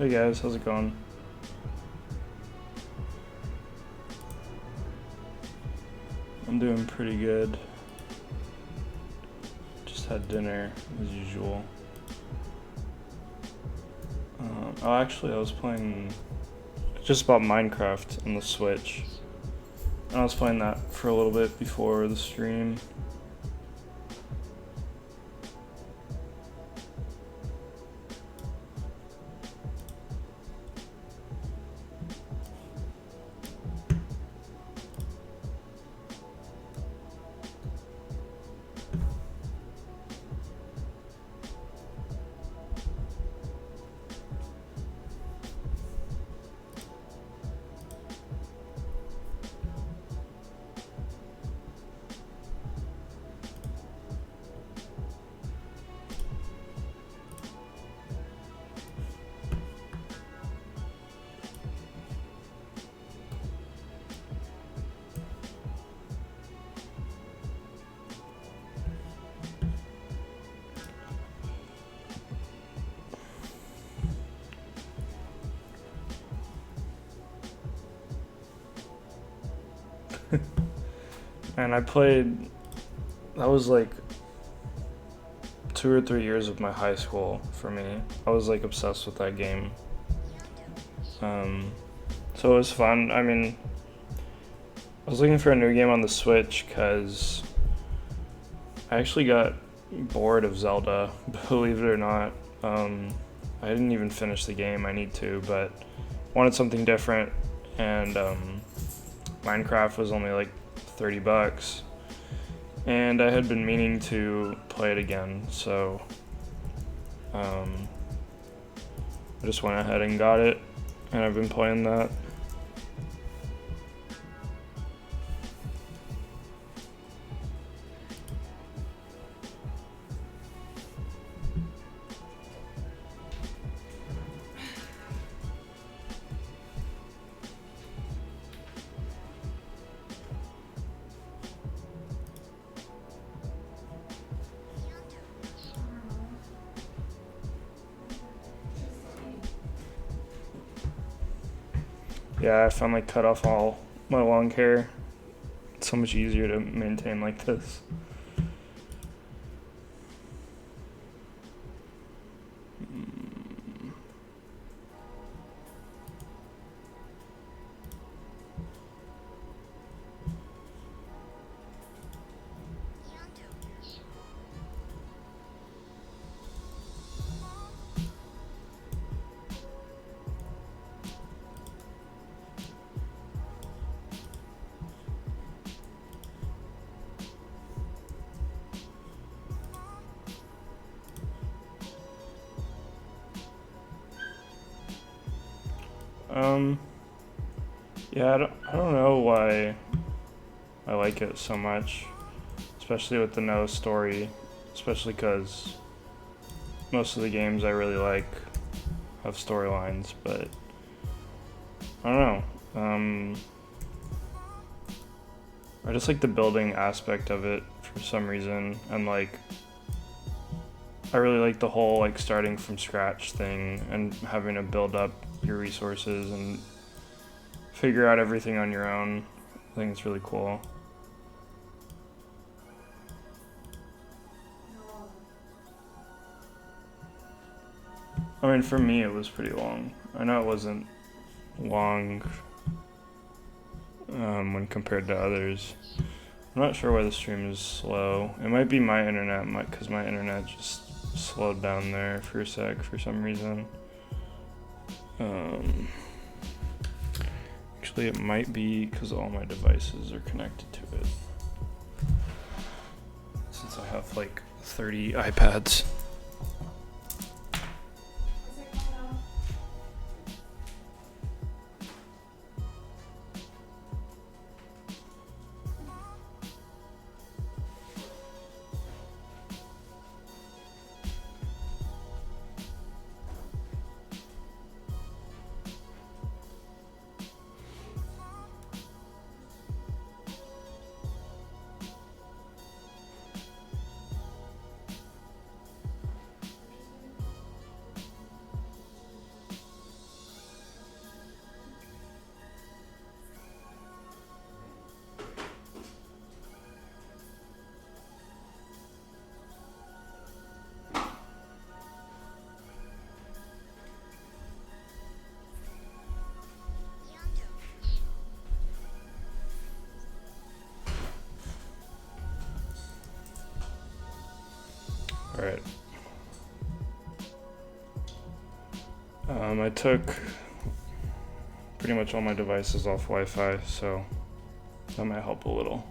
Hey guys, how's it going? I'm doing pretty good. Just had dinner as usual. Actually, I was playing just about Minecraft on the Switch. I was playing that for a little bit before the stream. And that was like 2 or 3 years of my high school for me. I was like obsessed with that game. So it was fun. I mean, I was looking for a new game on the Switch because I actually got bored of Zelda, believe it or not. I didn't even finish the game, I need to, but wanted something different, and Minecraft was only like $30, and I had been meaning to play it again, so I just went ahead and got it, and I've been playing that. Yeah, I finally cut off all my long hair. It's so much easier to maintain like this. Yeah, I don't know why I like it so much, especially with the no story, especially because most of the games I really like have storylines, but I don't know. I just like the building aspect of it for some reason, and like I really like the whole like starting from scratch thing and having to build up your resources and figure out everything on your own. I think it's really cool. I mean, for me, it was pretty long. I know it wasn't long when compared to others. I'm not sure why the stream is slow. It might be my internet, because my internet just slowed down there for a sec for some reason. Actually, it might be because all my devices are connected to it. Since I have like 30 iPads. Alright. I took pretty much all my devices off Wi-Fi, so that might help a little.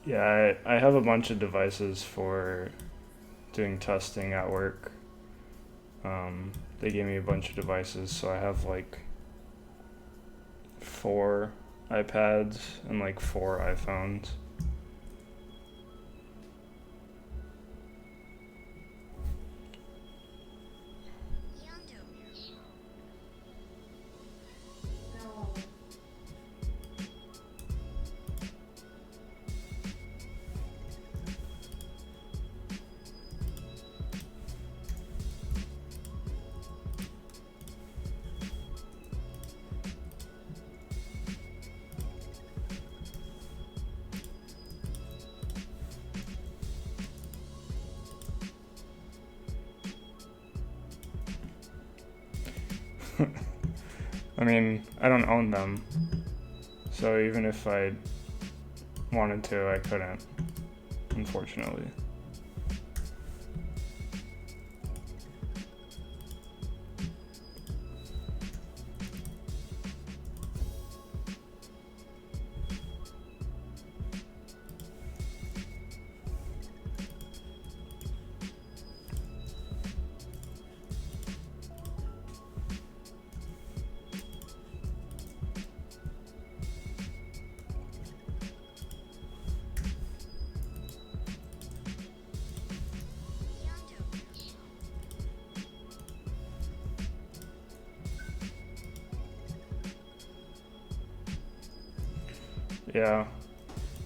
Yeah, I have a bunch of devices for doing testing at work. They gave me a bunch of devices, so I have like 4 iPads and like 4 iPhones. I mean, I don't own them, so even if I wanted to, I couldn't, unfortunately. Yeah.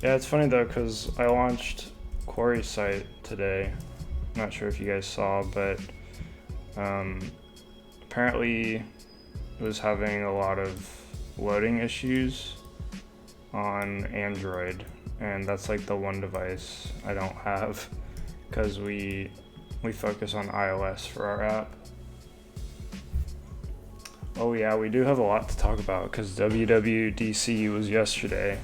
Yeah, it's funny though, because I launched Quarry's site today. Not sure if you guys saw, but apparently it was having a lot of loading issues on Android, and that's like the one device I don't have, because we focus on iOS for our app. Oh yeah, we do have a lot to talk about, because WWDC was yesterday,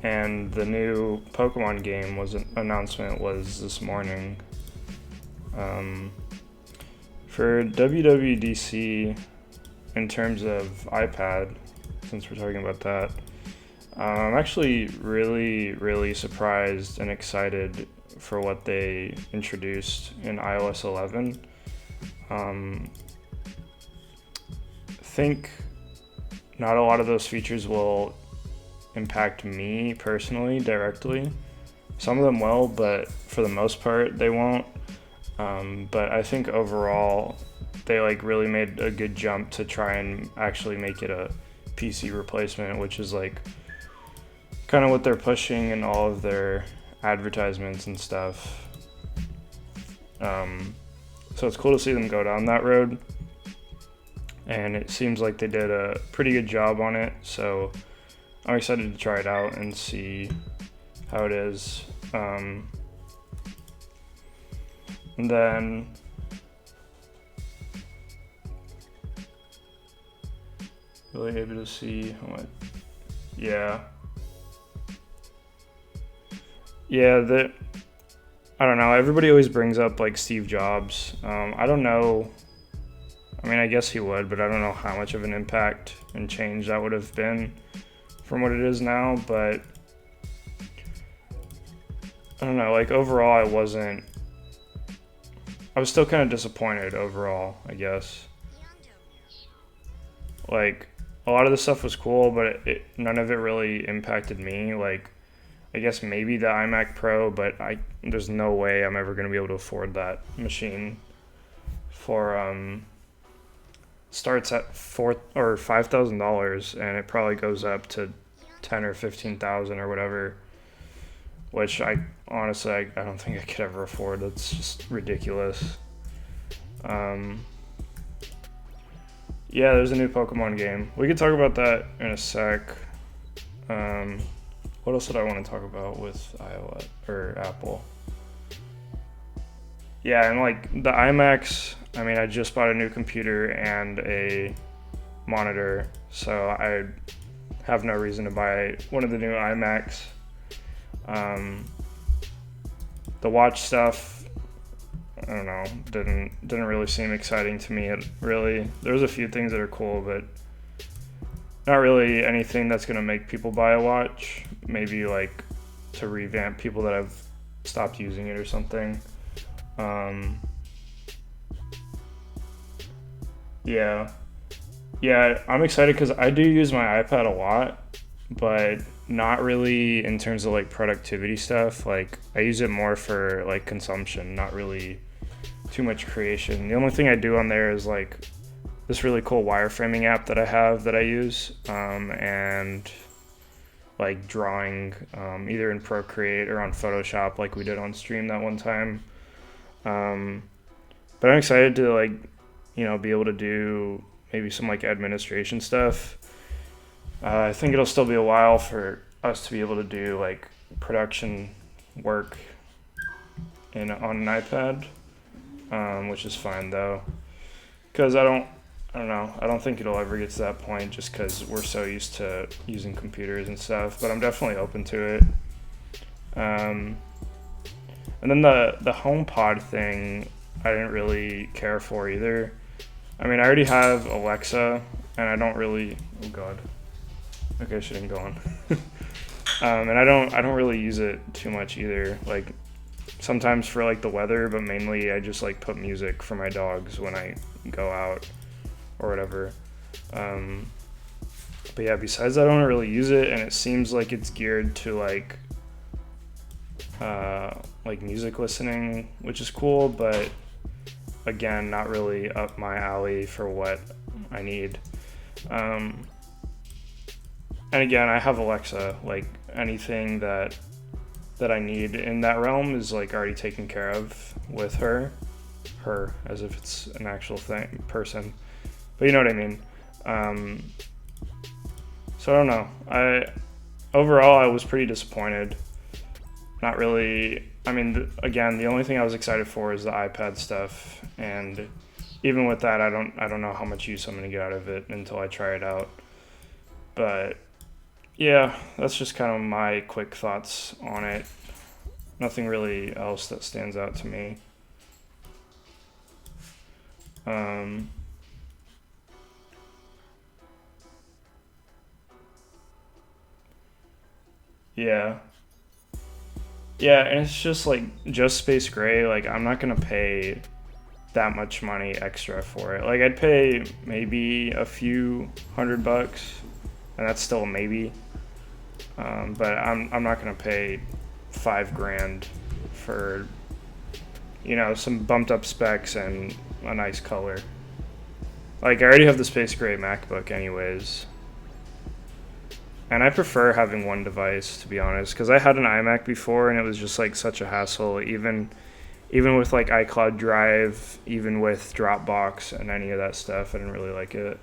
and the new Pokemon game announcement was this morning. For WWDC, in terms of iPad, since we're talking about that, I'm actually really surprised and excited for what they introduced in iOS 11. I think not a lot of those features will impact me personally directly. Some of them will, but for the most part they won't. But I think overall they like really made a good jump to try and actually make it a PC replacement, which is like kind of what they're pushing in all of their advertisements and stuff. So it's cool to see them go down that road, and it seems like they did a pretty good job on it, so I'm excited to try it out and see how it is. And then really able to see how much. Yeah, I don't know, everybody always brings up like Steve Jobs. I don't know, I mean, I guess he would, but I don't know how much of an impact and change that would have been from what it is now. But I don't know, like overall I was still kind of disappointed overall, I guess. Like a lot of the stuff was cool, but none of it really impacted me. Like I guess maybe the iMac Pro, but there's no way I'm ever going to be able to afford that machine. For starts at $4,000 or $5,000, and it probably goes up to 10 or 15,000 or whatever. Which I honestly I don't think I could ever afford. That's just ridiculous. Um, yeah, there's a new Pokemon game. We could talk about that in a sec. Um, what else did I want to talk about with iOS or Apple? Yeah, and like the iMacs, I mean, I just bought a new computer and a monitor, so I have no reason to buy one of the new iMacs. The watch stuff, I don't know, didn't really seem exciting to me. There's a few things that are cool, but not really anything that's gonna make people buy a watch. Maybe like to revamp people that have stopped using it or something. Yeah, yeah, I'm excited because I do use my iPad a lot, but not really in terms of like productivity stuff. Like I use it more for like consumption, not really too much creation. The only thing I do on there is like this really cool wireframing app that I have that I use, and like drawing, either in Procreate or on Photoshop, like we did on stream that one time. Um, but I'm excited to like, be able to do maybe some like administration stuff. I think it'll still be a while for us to be able to do like production work on an iPad, which is fine though, because I don't know. I don't think it'll ever get to that point just because we're so used to using computers and stuff. But I'm definitely open to it. Um, and then the HomePod thing, I didn't really care for either. I mean, I already have Alexa, and I don't really. Oh God. Okay, she didn't go on. And I don't really use it too much either. Like sometimes for like the weather, but mainly I just like put music for my dogs when I go out or whatever. But yeah, besides that, I don't really use it, and it seems like it's geared to like music listening, which is cool, but again, not really up my alley for what I need. And again, I have Alexa. Like anything that I need in that realm is like already taken care of with her, as if it's an actual person. But you know what I mean. So I don't know. Overall I was pretty disappointed. Not really. I mean, again, the only thing I was excited for is the iPad stuff, and even with that, I don't know how much use I'm gonna get out of it until I try it out. But yeah, that's just kind of my quick thoughts on it. Nothing really else that stands out to me. Yeah. Yeah, and it's just like just Space Gray. Like I'm not gonna pay that much money extra for it. Like I'd pay maybe a few $100, and that's still a maybe. But I'm not gonna pay $5,000 for some bumped up specs and a nice color. Like I already have the Space Gray MacBook anyways. And I prefer having one device, to be honest, because I had an iMac before and it was just like such a hassle, even with like iCloud Drive, even with Dropbox and any of that stuff. I didn't really like it.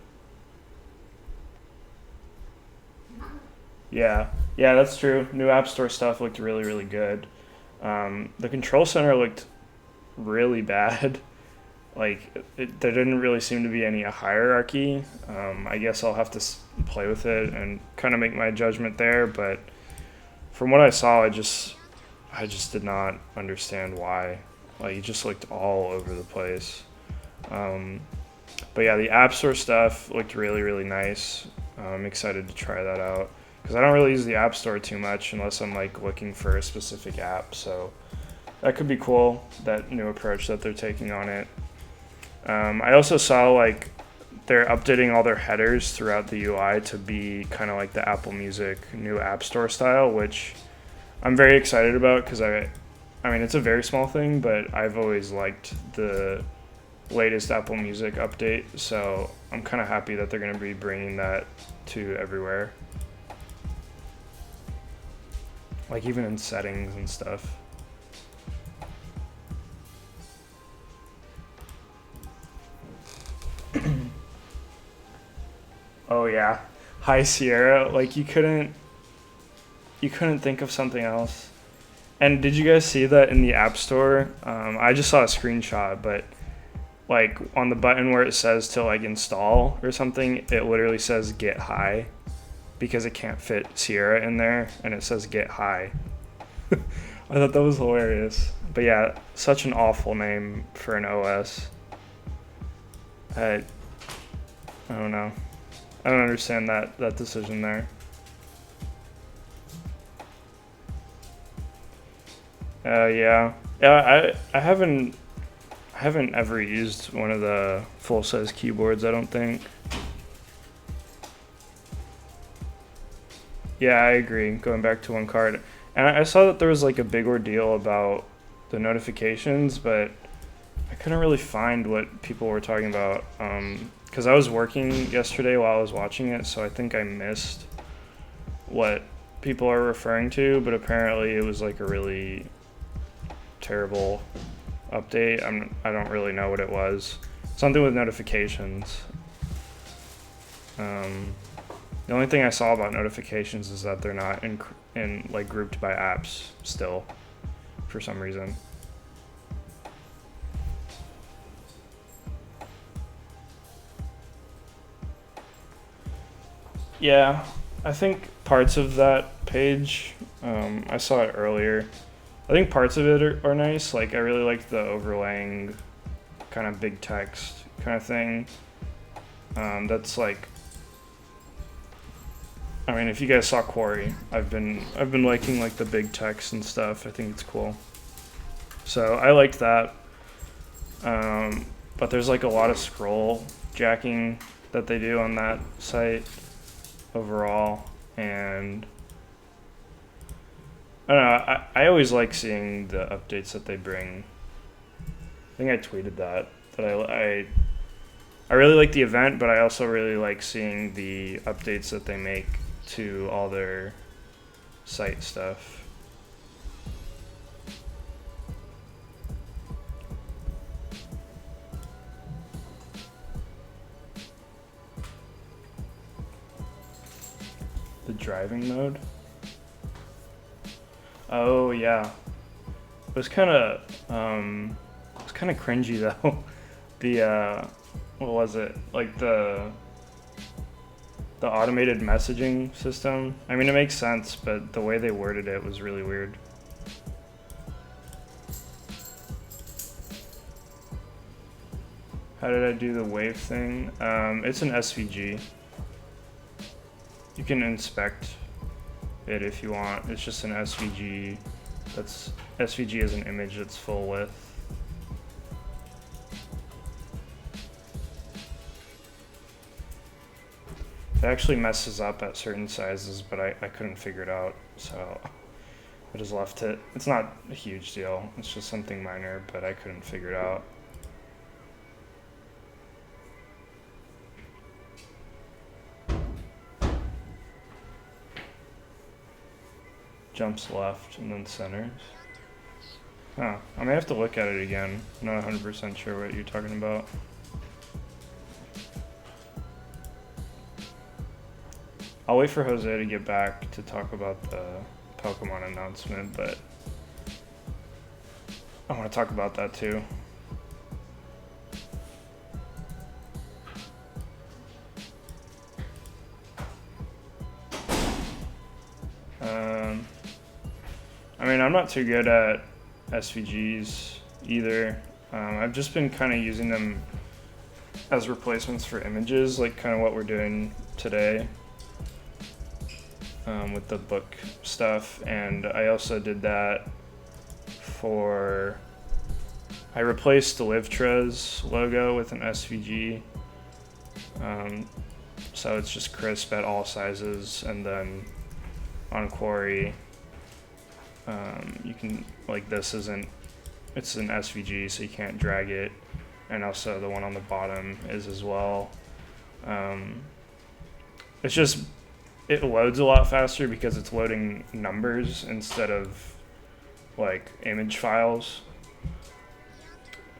Yeah, yeah, that's true. New App Store stuff looked really, really good. The Control Center looked really bad. Like there didn't really seem to be any hierarchy. I guess I'll have to play with it and kind of make my judgment there. But from what I saw, I just did not understand why. Like it just looked all over the place. But yeah, the App Store stuff looked really, really nice. I'm excited to try that out because I don't really use the App Store too much unless I'm like looking for a specific app. So that could be cool. That new approach that they're taking on it. I also saw like they're updating all their headers throughout the UI to be kind of like the Apple Music new App Store style, which I'm very excited about because I mean, it's a very small thing, but I've always liked the latest Apple Music update, so I'm kind of happy that they're going to be bringing that to everywhere. Like even in settings and stuff. Oh yeah, High Sierra. Like you couldn't think of something else. And did you guys see that in the App Store? I just saw a screenshot, but like on the button where it says to like install or something, it literally says get high because it can't fit Sierra in there, and it says get high. I thought that was hilarious. But yeah, such an awful name for an OS. I don't know. I don't understand that decision there. Yeah. I haven't ever used one of the full-size keyboards, I don't think. Yeah, I agree. Going back to one card. And I saw that there was like a big ordeal about the notifications, but I couldn't really find what people were talking about. Because I was working yesterday while I was watching it, so I think I missed what people are referring to, but apparently it was like a really terrible update. I don't really know what it was. Something with notifications. The only thing I saw about notifications is that they're not in like grouped by apps still, for some reason. Yeah, I think parts of that page, I saw it earlier. I think parts of it are nice. Like I really like the overlaying kind of big text kind of thing. That's like, I mean, if you guys saw Quarry, I've been liking like the big text and stuff. I think it's cool. So I liked that. But there's like a lot of scroll jacking that they do on that site overall, and I don't know. I always like seeing the updates that they bring. I think I tweeted that I really like the event, but I also really like seeing the updates that they make to all their site stuff. The driving mode? Oh yeah. It was kind of cringy though. The what was it? Like the automated messaging system. I mean, it makes sense, but the way they worded it was really weird. How did I do the wave thing? It's an SVG. You can inspect it if you want. It's just an SVG. SVG is an image that's full width. It actually messes up at certain sizes, but I couldn't figure it out, so I just left it. It's not a huge deal. It's just something minor, but I couldn't figure it out. Jumps left and then centers. Huh. I may have to look at it again. I'm not 100% sure what you're talking about. I'll wait for Jose to get back to talk about the Pokemon announcement, but I want to talk about that too. I mean, I'm not too good at SVGs either. I've just been kind of using them as replacements for images, like kind of what we're doing today. With the book stuff, and I also did that for, I replaced the Livtra's logo with an SVG, so it's just crisp at all sizes, and then on Quarry You can, like, this isn't, it's an SVG, so you can't drag it. And also the one on the bottom is as well. It's just, it loads a lot faster because it's loading numbers instead of like image files.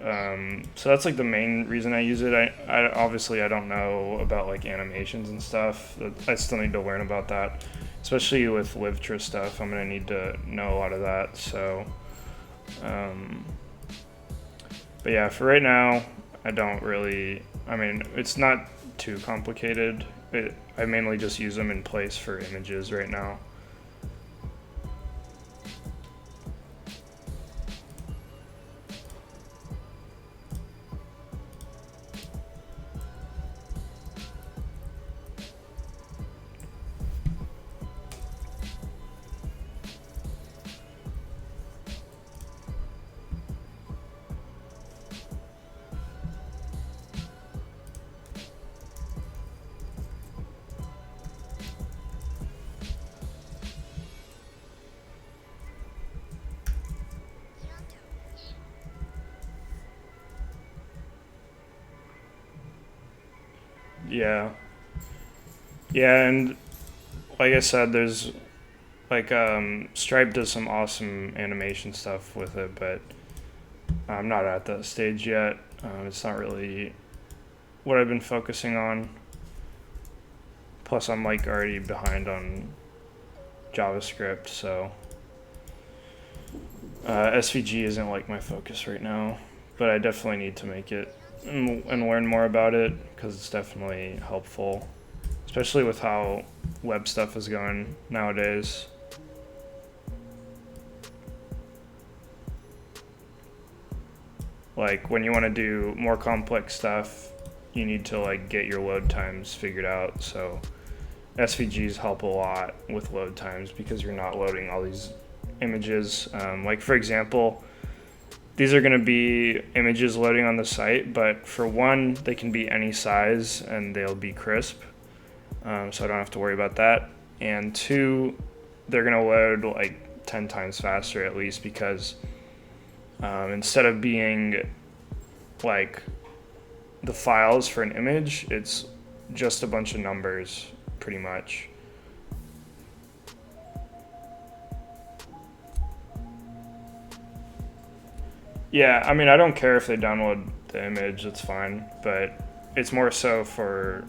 So that's like the main reason I use it. I obviously I don't know about like animations and stuff. I still need to learn about that, especially with Livtra stuff. I'm gonna need to know a lot of that. So, but yeah, for right now, I don't really. I mean, it's not too complicated. I mainly just use them in place for images right now. Yeah. Yeah, and like I said, there's like Stripe does some awesome animation stuff with it, but I'm not at that stage yet. It's not really what I've been focusing on. Plus, I'm like already behind on JavaScript, so SVG isn't like my focus right now. But I definitely need to make it and learn more about it because it's definitely helpful, especially with how web stuff is going nowadays. Like when you want to do more complex stuff, you need to like get your load times figured out. So SVGs help a lot with load times because you're not loading all these images. Like for example, these are going to be images loading on the site, but for one, they can be any size and they'll be crisp. So I don't have to worry about that. And two, they're going to load like 10 times faster at least because instead of being like the files for an image, it's just a bunch of numbers pretty much. Yeah, I mean, I don't care if they download the image, it's fine, but it's more so for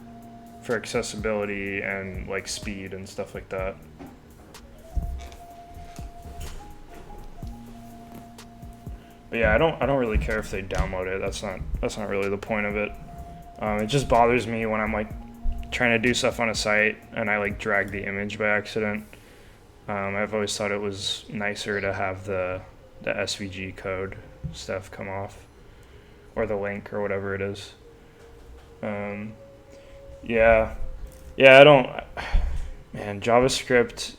accessibility and like speed and stuff like that. But yeah, I don't really care if they download it. That's not really the point of it. It just bothers me when I'm like trying to do stuff on a site and I like drag the image by accident. I've always thought it was nicer to have the SVG code stuff come off, or the link or whatever it is. Yeah, I don't. Man, JavaScript.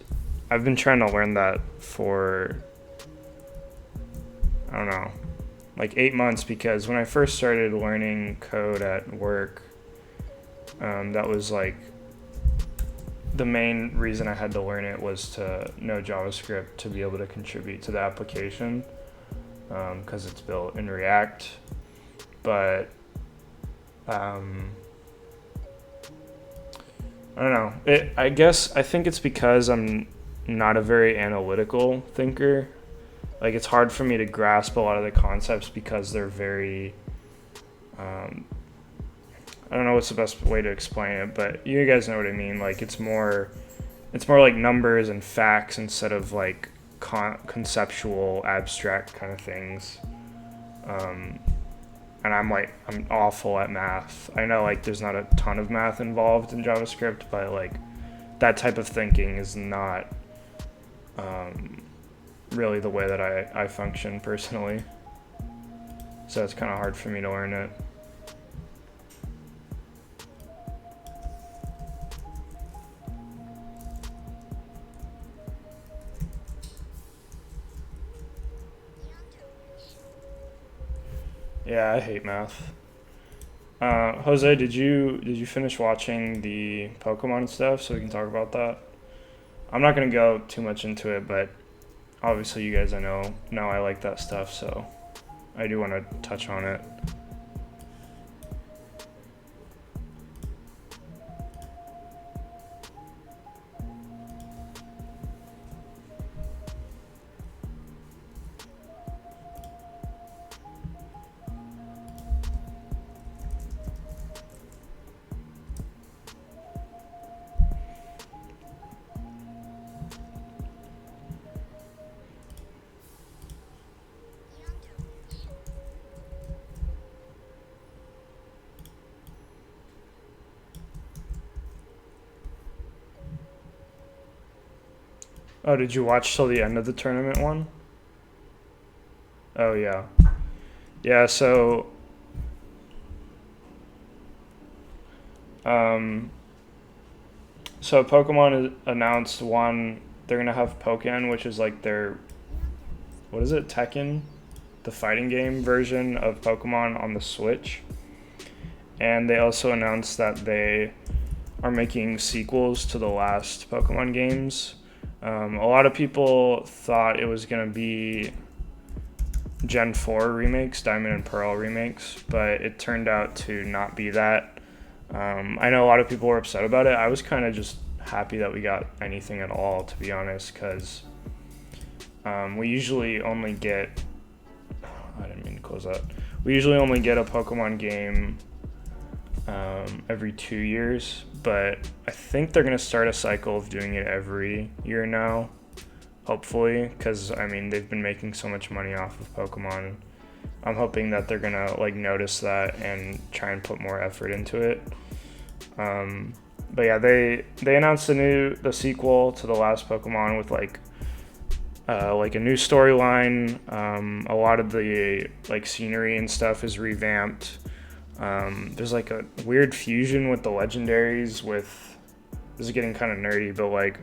I've been trying to learn that for I don't know, like 8 months because when I first started learning code at work, that was like the main reason I had to learn it was to know JavaScript to be able to contribute to the application because it's built in React. But I don't know. I think it's because I'm not a very analytical thinker. Like it's hard for me to grasp a lot of the concepts because they're very I don't know what's the best way to explain it, but you guys know what I mean. Like it's more like numbers and facts instead of like conceptual abstract kind of things. And I'm awful at math. I know like there's not a ton of math involved in JavaScript, but like that type of thinking is not really the way that I function personally. So it's kind of hard for me to learn it. Yeah, I hate math. Jose, did you finish watching the Pokemon stuff so we can talk about that? I'm not gonna go too much into it, but obviously you guys I know I like that stuff, so I do want to touch on it. Oh, did you watch till the end of the tournament one? Oh yeah. Yeah, um so Pokemon announced one, they're gonna have Pokken, which is like their, what is it, Tekken? The fighting game version of Pokemon on the Switch. And they also announced that they are making sequels to the last Pokemon games. A lot of people thought it was going to be Gen 4 remakes, Diamond and Pearl remakes, but it turned out to not be that. I know a lot of people were upset about it. I was kind of just happy that we got anything at all, to be honest, because we usually only get. I didn't mean to close that. We usually only get a Pokemon game every 2 years, but I think they're gonna start a cycle of doing it every year now, hopefully, because I mean they've been making so much money off of Pokemon. I'm hoping that they're gonna like notice that and try and put more effort into it. But yeah, they announced the sequel to the last Pokemon with like a new storyline. A lot of the like scenery and stuff is revamped. There's like a weird fusion with the legendaries this is getting kind of nerdy, but like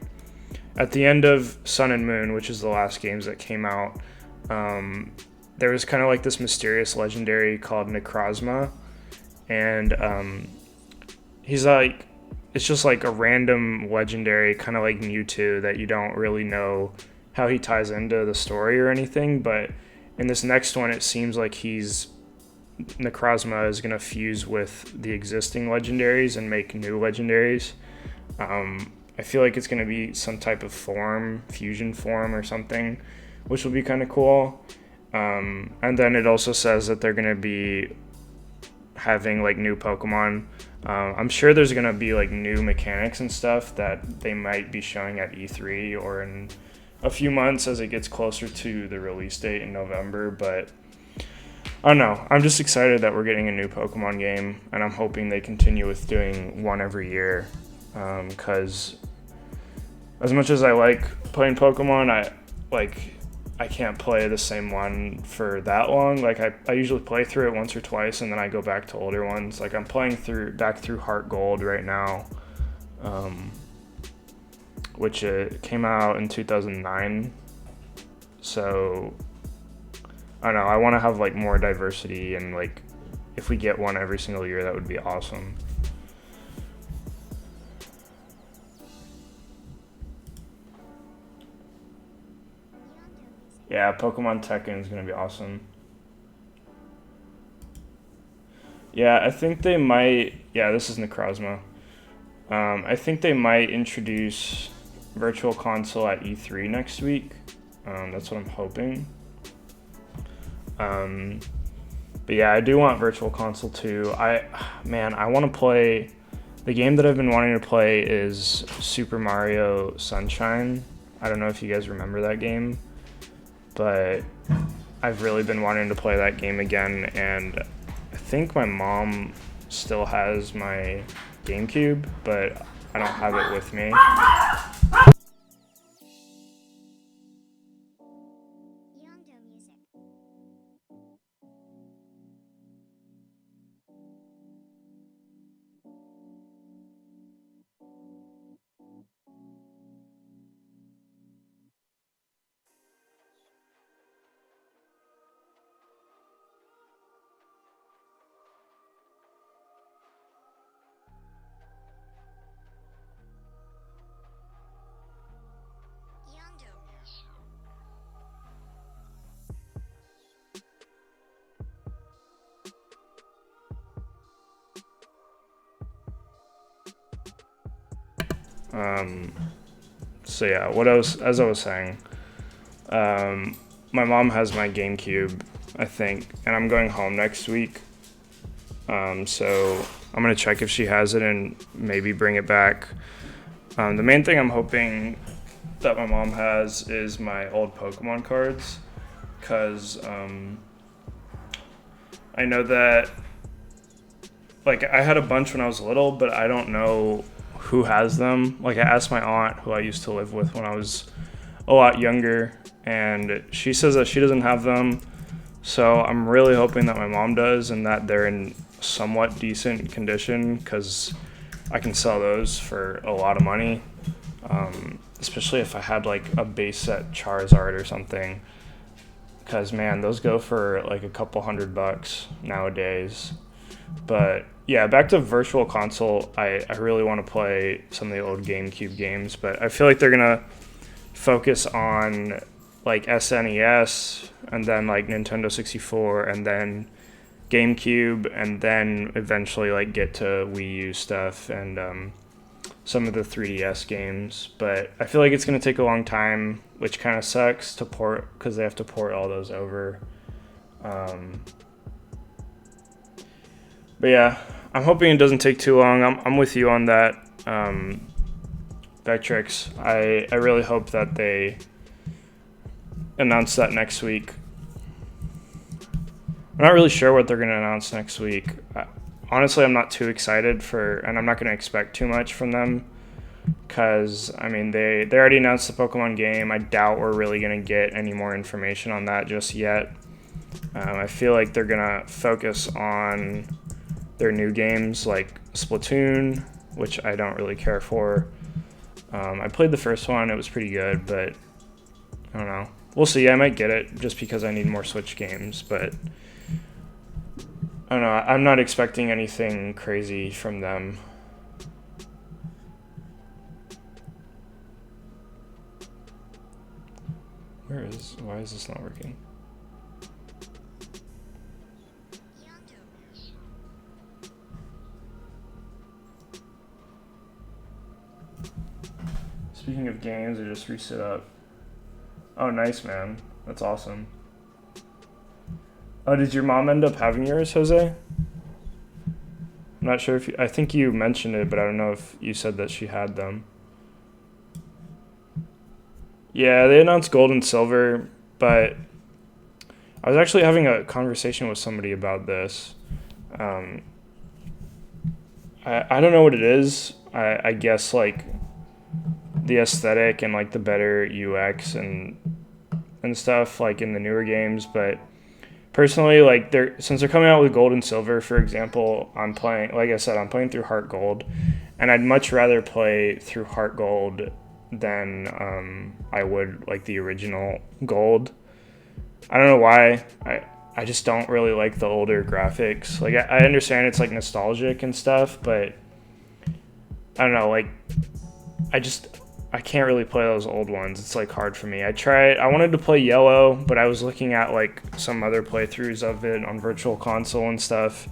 at the end of Sun and Moon, which is the last games that came out, there was kind of like this mysterious legendary called Necrozma, and he's like, it's just like a random legendary, kind of like Mewtwo, that you don't really know how he ties into the story or anything, but in this next one, it seems like Necrozma is going to fuse with the existing legendaries and make new legendaries. I feel like it's going to be some type of fusion form or something, which will be kind of cool. And then it also says that they're going to be having like new Pokemon. I'm sure there's going to be like new mechanics and stuff that they might be showing at E3 or in a few months as it gets closer to the release date in November, but I don't know. I'm just excited that we're getting a new Pokemon game, and I'm hoping they continue with doing one every year. Because as much as I like playing Pokemon, I can't play the same one for that long. Like I usually play through it once or twice, and then I go back to older ones. Like I'm playing back through Heart Gold right now, which came out in 2009. So I don't know. I want to have like more diversity, and like if we get one every single year, that would be awesome. Yeah, Pokemon Tekken is gonna be awesome. Yeah, I think they might. Yeah, this is Necrozma. I think they might introduce Virtual Console at E3 next week. That's what I'm hoping. Um, but yeah, I do want Virtual Console too. I want to play. The game that I've been wanting to play is Super Mario Sunshine. I don't know if you guys remember that game, but I've really been wanting to play that game again, and I think my mom still has my GameCube, but I don't have it with me. So yeah, what else? As I was saying, my mom has my GameCube, I think, and I'm going home next week. So I'm gonna check if she has it and maybe bring it back. The main thing I'm hoping that my mom has is my old Pokemon cards, because I know that, like, I had a bunch when I was little, but I don't know who has them. Like, I asked my aunt, who I used to live with when I was a lot younger, and she says that she doesn't have them. So I'm really hoping that my mom does and that they're in somewhat decent condition, because I can sell those for a lot of money. Especially if I had like a base set Charizard or something, because man, those go for like a couple $100 nowadays. But yeah, back to Virtual Console, I really want to play some of the old GameCube games, but I feel like they're gonna focus on like SNES and then like Nintendo 64 and then GameCube, and then eventually like get to Wii U stuff and some of the 3DS games. But I feel like it's going to take a long time, which kind of sucks to port, because they have to port all those over. But yeah, I'm hoping it doesn't take too long. I'm with you on that, Vectrix. I really hope that they announce that next week. I'm not really sure what they're going to announce next week. Honestly, I'm not too excited and I'm not going to expect too much from them, because, I mean, they already announced the Pokemon game. I doubt we're really going to get any more information on that just yet. I feel like they're going to focus on their new games like Splatoon, which I don't really care for. I played the first one. It was pretty good, but I don't know. We'll see. I might get it just because I need more Switch games, but I don't know. I'm not expecting anything crazy from them. Why is this not working? Speaking of games, I just reset up. Oh, nice, man. That's awesome. Oh, did your mom end up having yours, Jose? I'm not sure if I think you mentioned it, but I don't know if you said that she had them. Yeah, they announced gold and silver, but I was actually having a conversation with somebody about this. I don't know what it is. I guess like the aesthetic and like the better UX and stuff like in the newer games, but personally, like since they're coming out with gold and silver, for example, I'm playing, like I said, I'm playing through Heart Gold, and I'd much rather play through Heart Gold than I would like the original Gold. I don't know why. I just don't really like the older graphics. Like I understand it's like nostalgic and stuff, but I don't know. Like I can't really play those old ones. It's like hard for me. I wanted to play Yellow, but I was looking at like some other playthroughs of it on Virtual Console and stuff,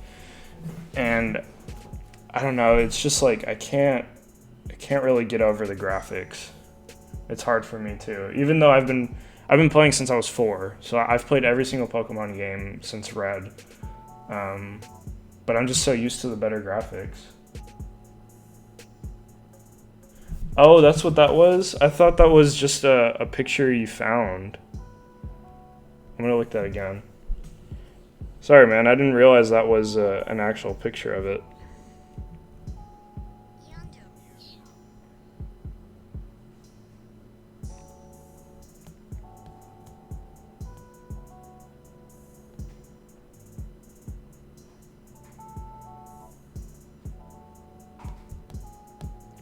and I don't know. It's just like I can't really get over the graphics. It's hard for me too. Even though I've been playing since I was 4, so I've played every single Pokemon game since Red. But I'm just so used to the better graphics. Oh, that's what that was? I thought that was just a picture you found. I'm gonna look that again. Sorry, man, I didn't realize that was an actual picture of it.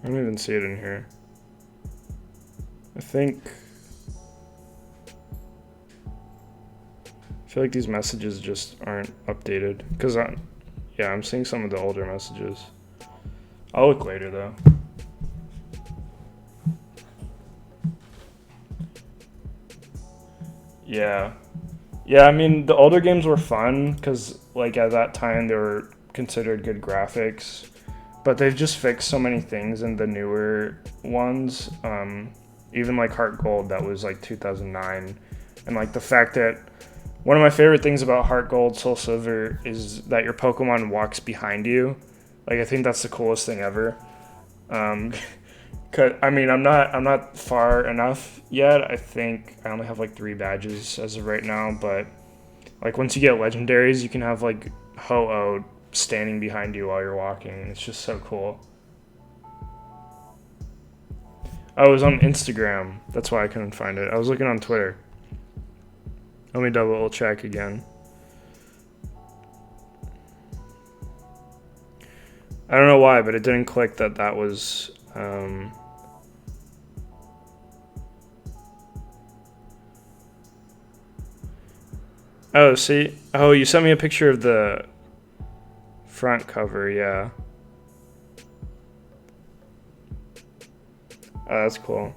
I don't even see it in here. I feel like these messages just aren't updated. Because I'm seeing some of the older messages. I'll look later though. Yeah. Yeah, I mean, the older games were fun because, like, at that time, they were considered good graphics. but they've just fixed so many things in the newer ones. Even like Heart Gold, that was like 2009, and like the fact that one of my favorite things about Heart Gold, Soul Silver is that your Pokemon walks behind you. Like I think that's the coolest thing ever. 'Cause, I mean, I'm not far enough yet. I think I only have like 3 badges as of right now, but like once you get legendaries, you can have like Ho-Oh standing behind you while you're walking. It's just so cool. Oh, it was on Instagram. That's why I couldn't find it. I was looking on Twitter. Let me double check again. I don't know why, but it didn't click that that was. Oh, see? Oh, you sent me a picture of the front cover, yeah. Oh, that's cool.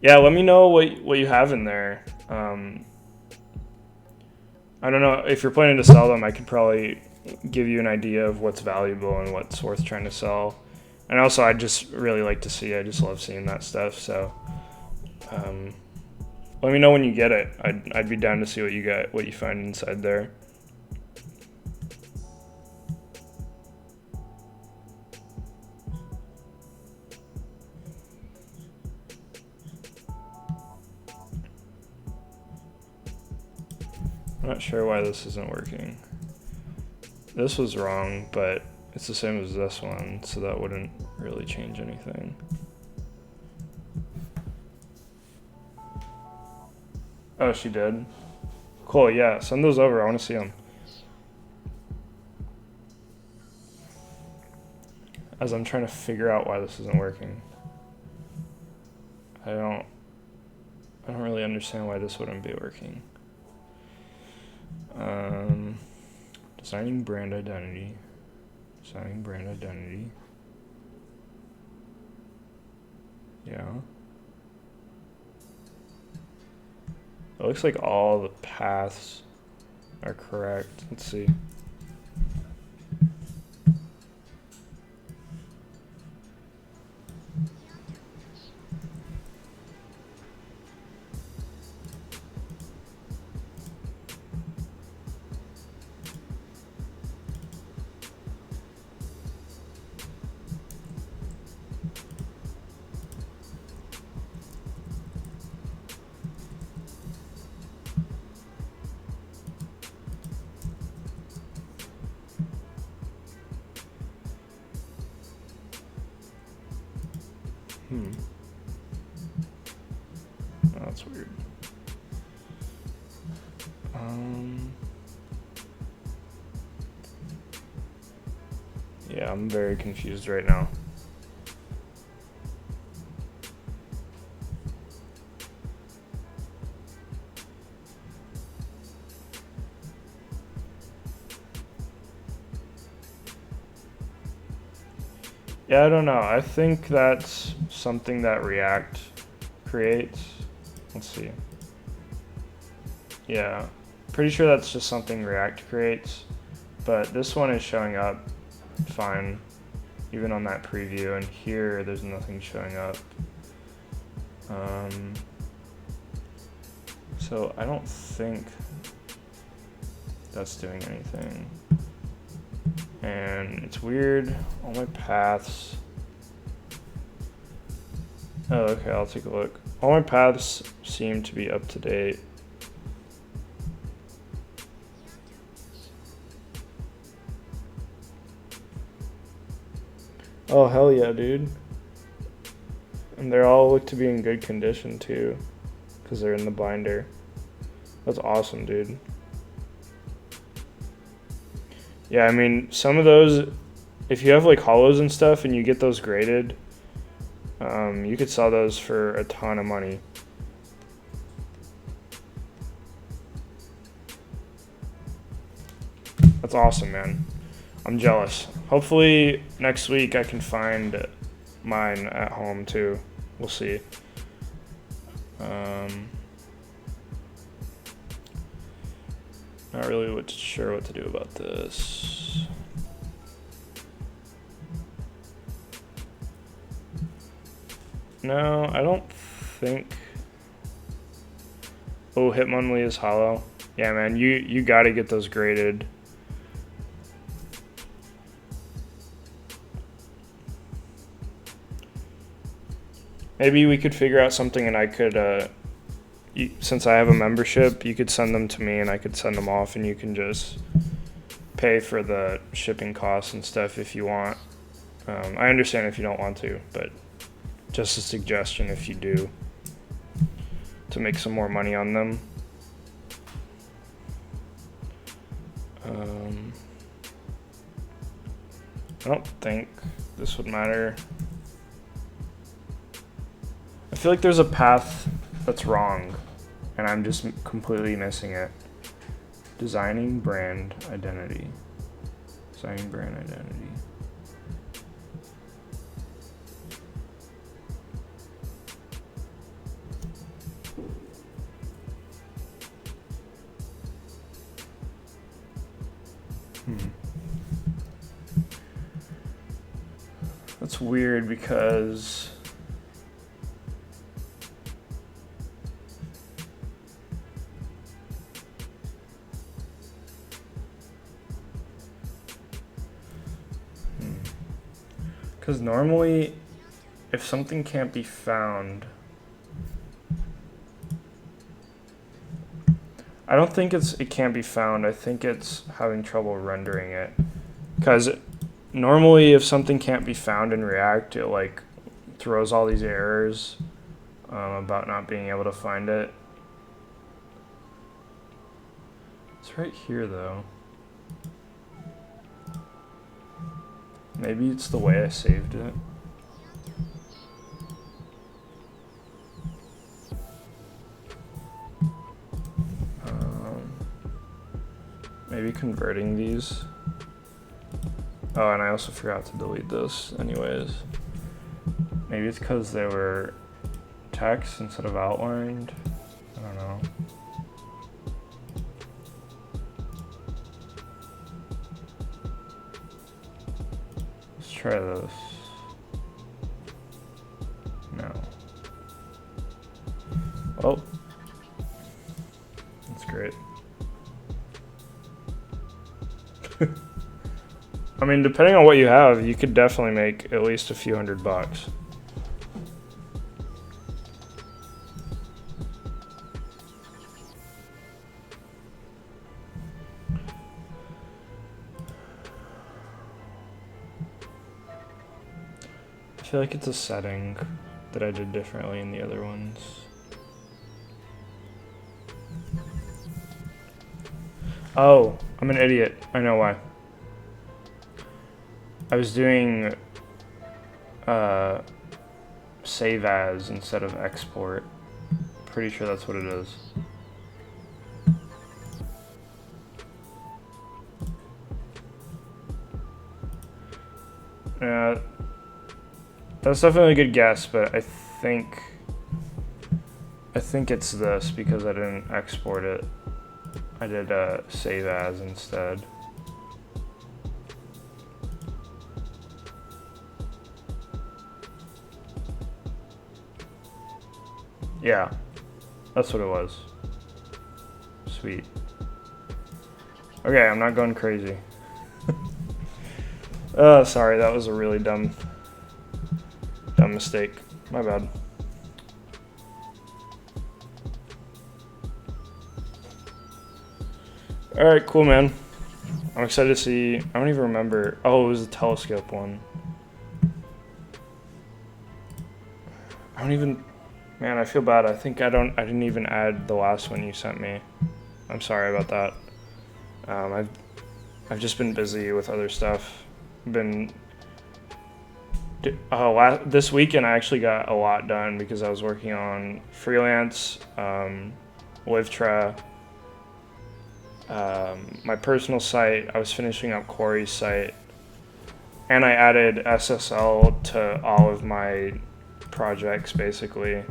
Yeah, let me know what you have in there. I don't know if you're planning to sell them. I could probably give you an idea of what's valuable and what's worth trying to sell. And also, I just really like to see. I just love seeing that stuff. So, um, let me know when you get it. I'd be down to see what you got, what you find inside there. I'm not sure why this isn't working. This was wrong, but it's the same as this one, so that wouldn't really change anything. Oh, she did? Cool, yeah, send those over. I want to see them. As I'm trying to figure out why this isn't working. I don't really understand why this wouldn't be working. Designing brand identity. Designing brand identity. Yeah. It looks like all the paths are correct. Let's see. Oh, that's weird. Yeah, I'm very confused right now. Yeah, I don't know. I think that's something that React creates. Let's see. Yeah, pretty sure that's just something React creates, but this one is showing up fine, even on that preview, and here there's nothing showing up. So I don't think that's doing anything. And it's weird, all my paths. Oh, okay, I'll take a look. All my paths seem to be up to date. Oh, hell yeah, dude. And they all look to be in good condition too, because they're in the binder. That's awesome, dude. Yeah, I mean, some of those, if you have like hollows and stuff and you get those graded, you could sell those for a ton of money. That's awesome, man. I'm jealous. Hopefully next week I can find mine at home too. We'll see. Not really sure what to do about this. No, I don't think. Oh, Hitmonlee is hollow. Yeah, man, you gotta get those graded. Maybe we could figure out something and I could, since I have a membership, you could send them to me and I could send them off and you can just pay for the shipping costs and stuff if you want. I understand if you don't want to, but just a suggestion if you do, to make some more money on them. I don't think this would matter. I feel like there's a path that's wrong, and I'm just completely missing it. Designing brand identity. Designing brand identity. That's weird because normally if something can't be found, I don't think it can't be found. I think it's having trouble rendering it. Because normally if something can't be found in React, it like throws all these errors about not being able to find it. It's right here though. Maybe it's the way I saved it. Maybe converting these. Oh, and I also forgot to delete this anyways. Maybe it's because they were text instead of outlined. I don't know. Let's try this. No. Oh. That's great. I mean, depending on what you have, you could definitely make at least a few $100. I feel like it's a setting that I did differently in the other ones. Oh, I'm an idiot. I know why. I was doing save as instead of export. Pretty sure that's what it is. That's definitely a good guess, but I think it's this because I didn't export it. I did save as instead. Yeah, that's what it was. Sweet. Okay, I'm not going crazy. Sorry, that was a really dumb mistake. My bad. Alright, cool, man. I'm excited to see. I don't even remember. Oh, it was the telescope one. I don't even. Man, I feel bad. I think I didn't even add the last one you sent me. I'm sorry about that. I've just been busy with other stuff. This weekend I actually got a lot done because I was working on freelance, Livtra, my personal site. I was finishing up Corey's site, and I added SSL to all of my projects basically.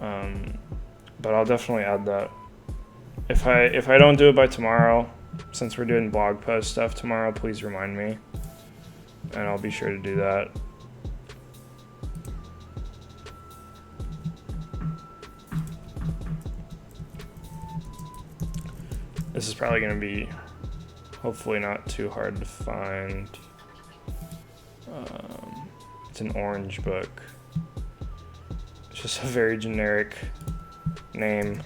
But I'll definitely add that. If I don't do it by tomorrow, since we're doing blog post stuff tomorrow, please remind me, and I'll be sure to do that. This is probably going to be hopefully not too hard to find. It's an orange book. It's just a very generic name.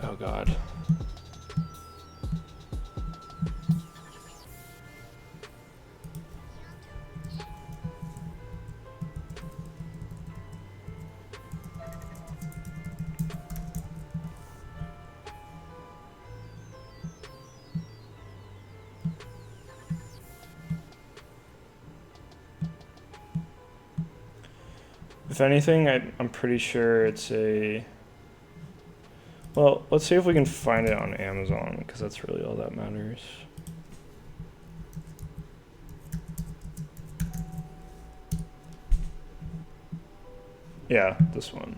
Oh God. If anything, I'm pretty sure it's a... Well, let's see if we can find it on Amazon, because that's really all that matters. Yeah, this one.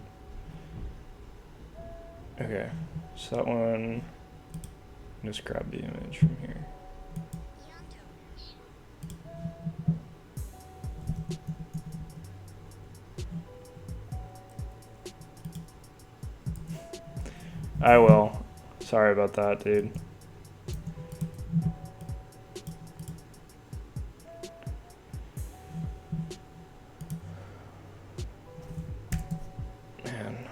Okay, so that one, just grab the image from here. I will. Sorry about that, dude. Man.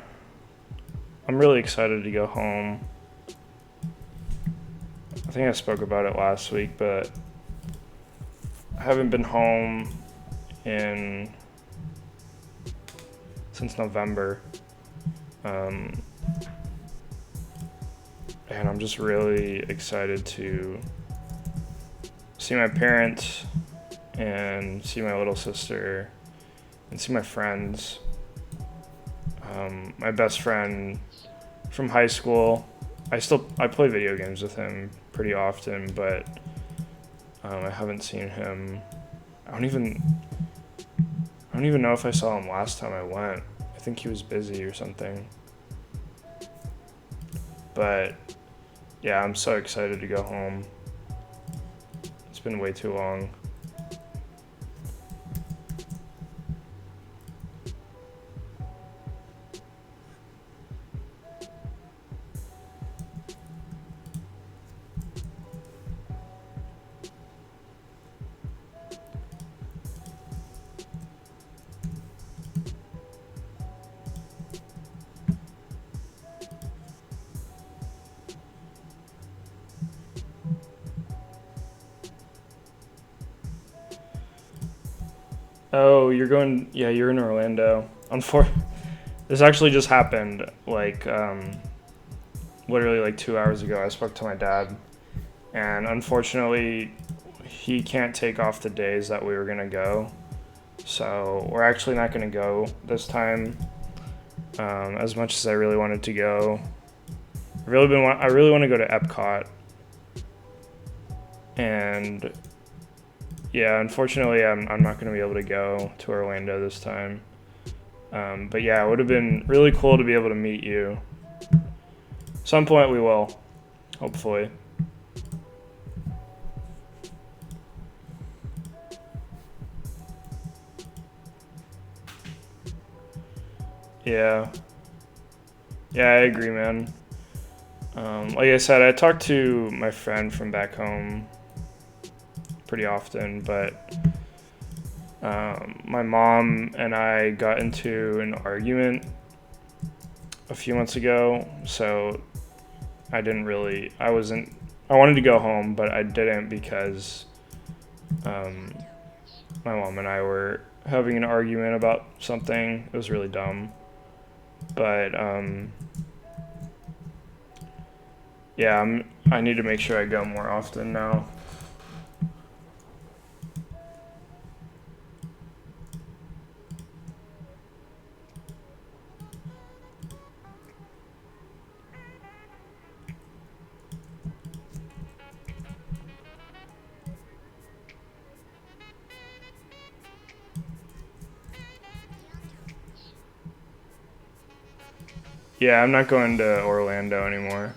I'm really excited to go home. I think I spoke about it last week, but I haven't been home since November. And I'm just really excited to see my parents and see my little sister and see my friends. My best friend from high school, I play video games with him pretty often, but I haven't seen him. I don't even know if I saw him last time I went. I think he was busy or something. But yeah, I'm so excited to go home. It's been way too long. Oh, you're in Orlando. This actually just happened, literally like 2 hours ago. I spoke to my dad, and unfortunately, he can't take off the days that we were gonna go. So we're actually not gonna go this time. As much as I really wanted to go, I really want to go to Epcot, and yeah, unfortunately, I'm not going to be able to go to Orlando this time. But yeah, it would have been really cool to be able to meet you. Some point we will, hopefully. Yeah. Yeah, I agree, man. Like I said, I talked to my friend from back home pretty often, but my mom and I got into an argument a few months ago, so I wanted to go home, but I didn't because my mom and I were having an argument about something. It was really dumb, but yeah, I need to make sure I go more often now. Yeah, I'm not going to Orlando anymore.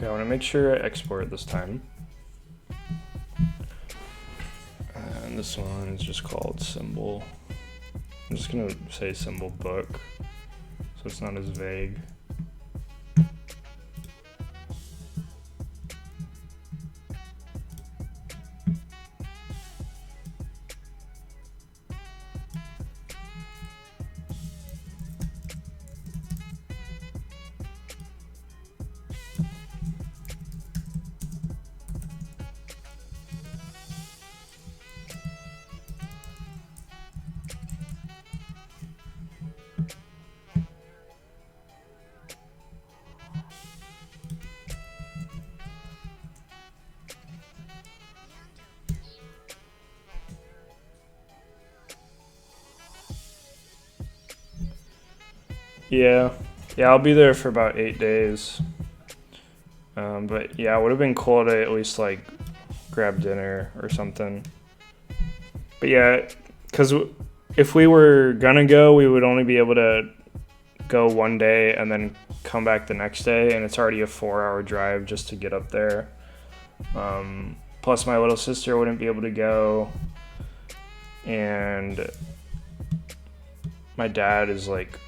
Okay, I want to make sure I export this time. And this one is just called symbol. I'm just gonna say symbol book, so it's not as vague. Yeah, I'll be there for about 8 days. But yeah, it would have been cool to at least like grab dinner or something. But yeah, because if we were gonna go, we would only be able to go one day and then come back the next day, and it's already a 4-hour drive just to get up there. Plus, my little sister wouldn't be able to go, and my dad is like,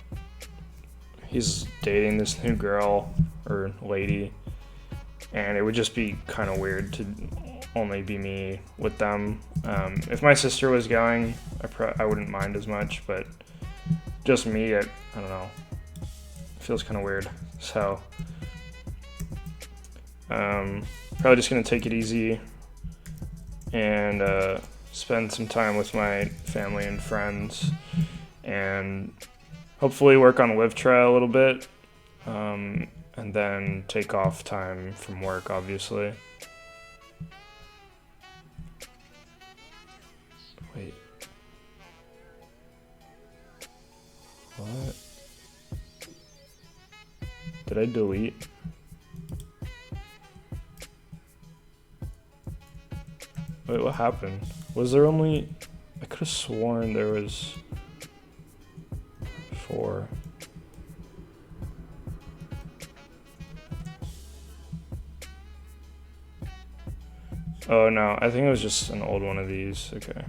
he's dating this new girl or lady, and it would just be kind of weird to only be me with them. If my sister was going, I wouldn't mind as much, but just me, I don't know. It feels kind of weird. So, probably just gonna take it easy and spend some time with my family and friends, and hopefully work on Live Try a little bit, and then take off time from work, obviously. Wait. What? Did I delete? Wait, what happened? Was there only... I could have sworn there was 4. Oh no, I think it was just an old one of these. Okay.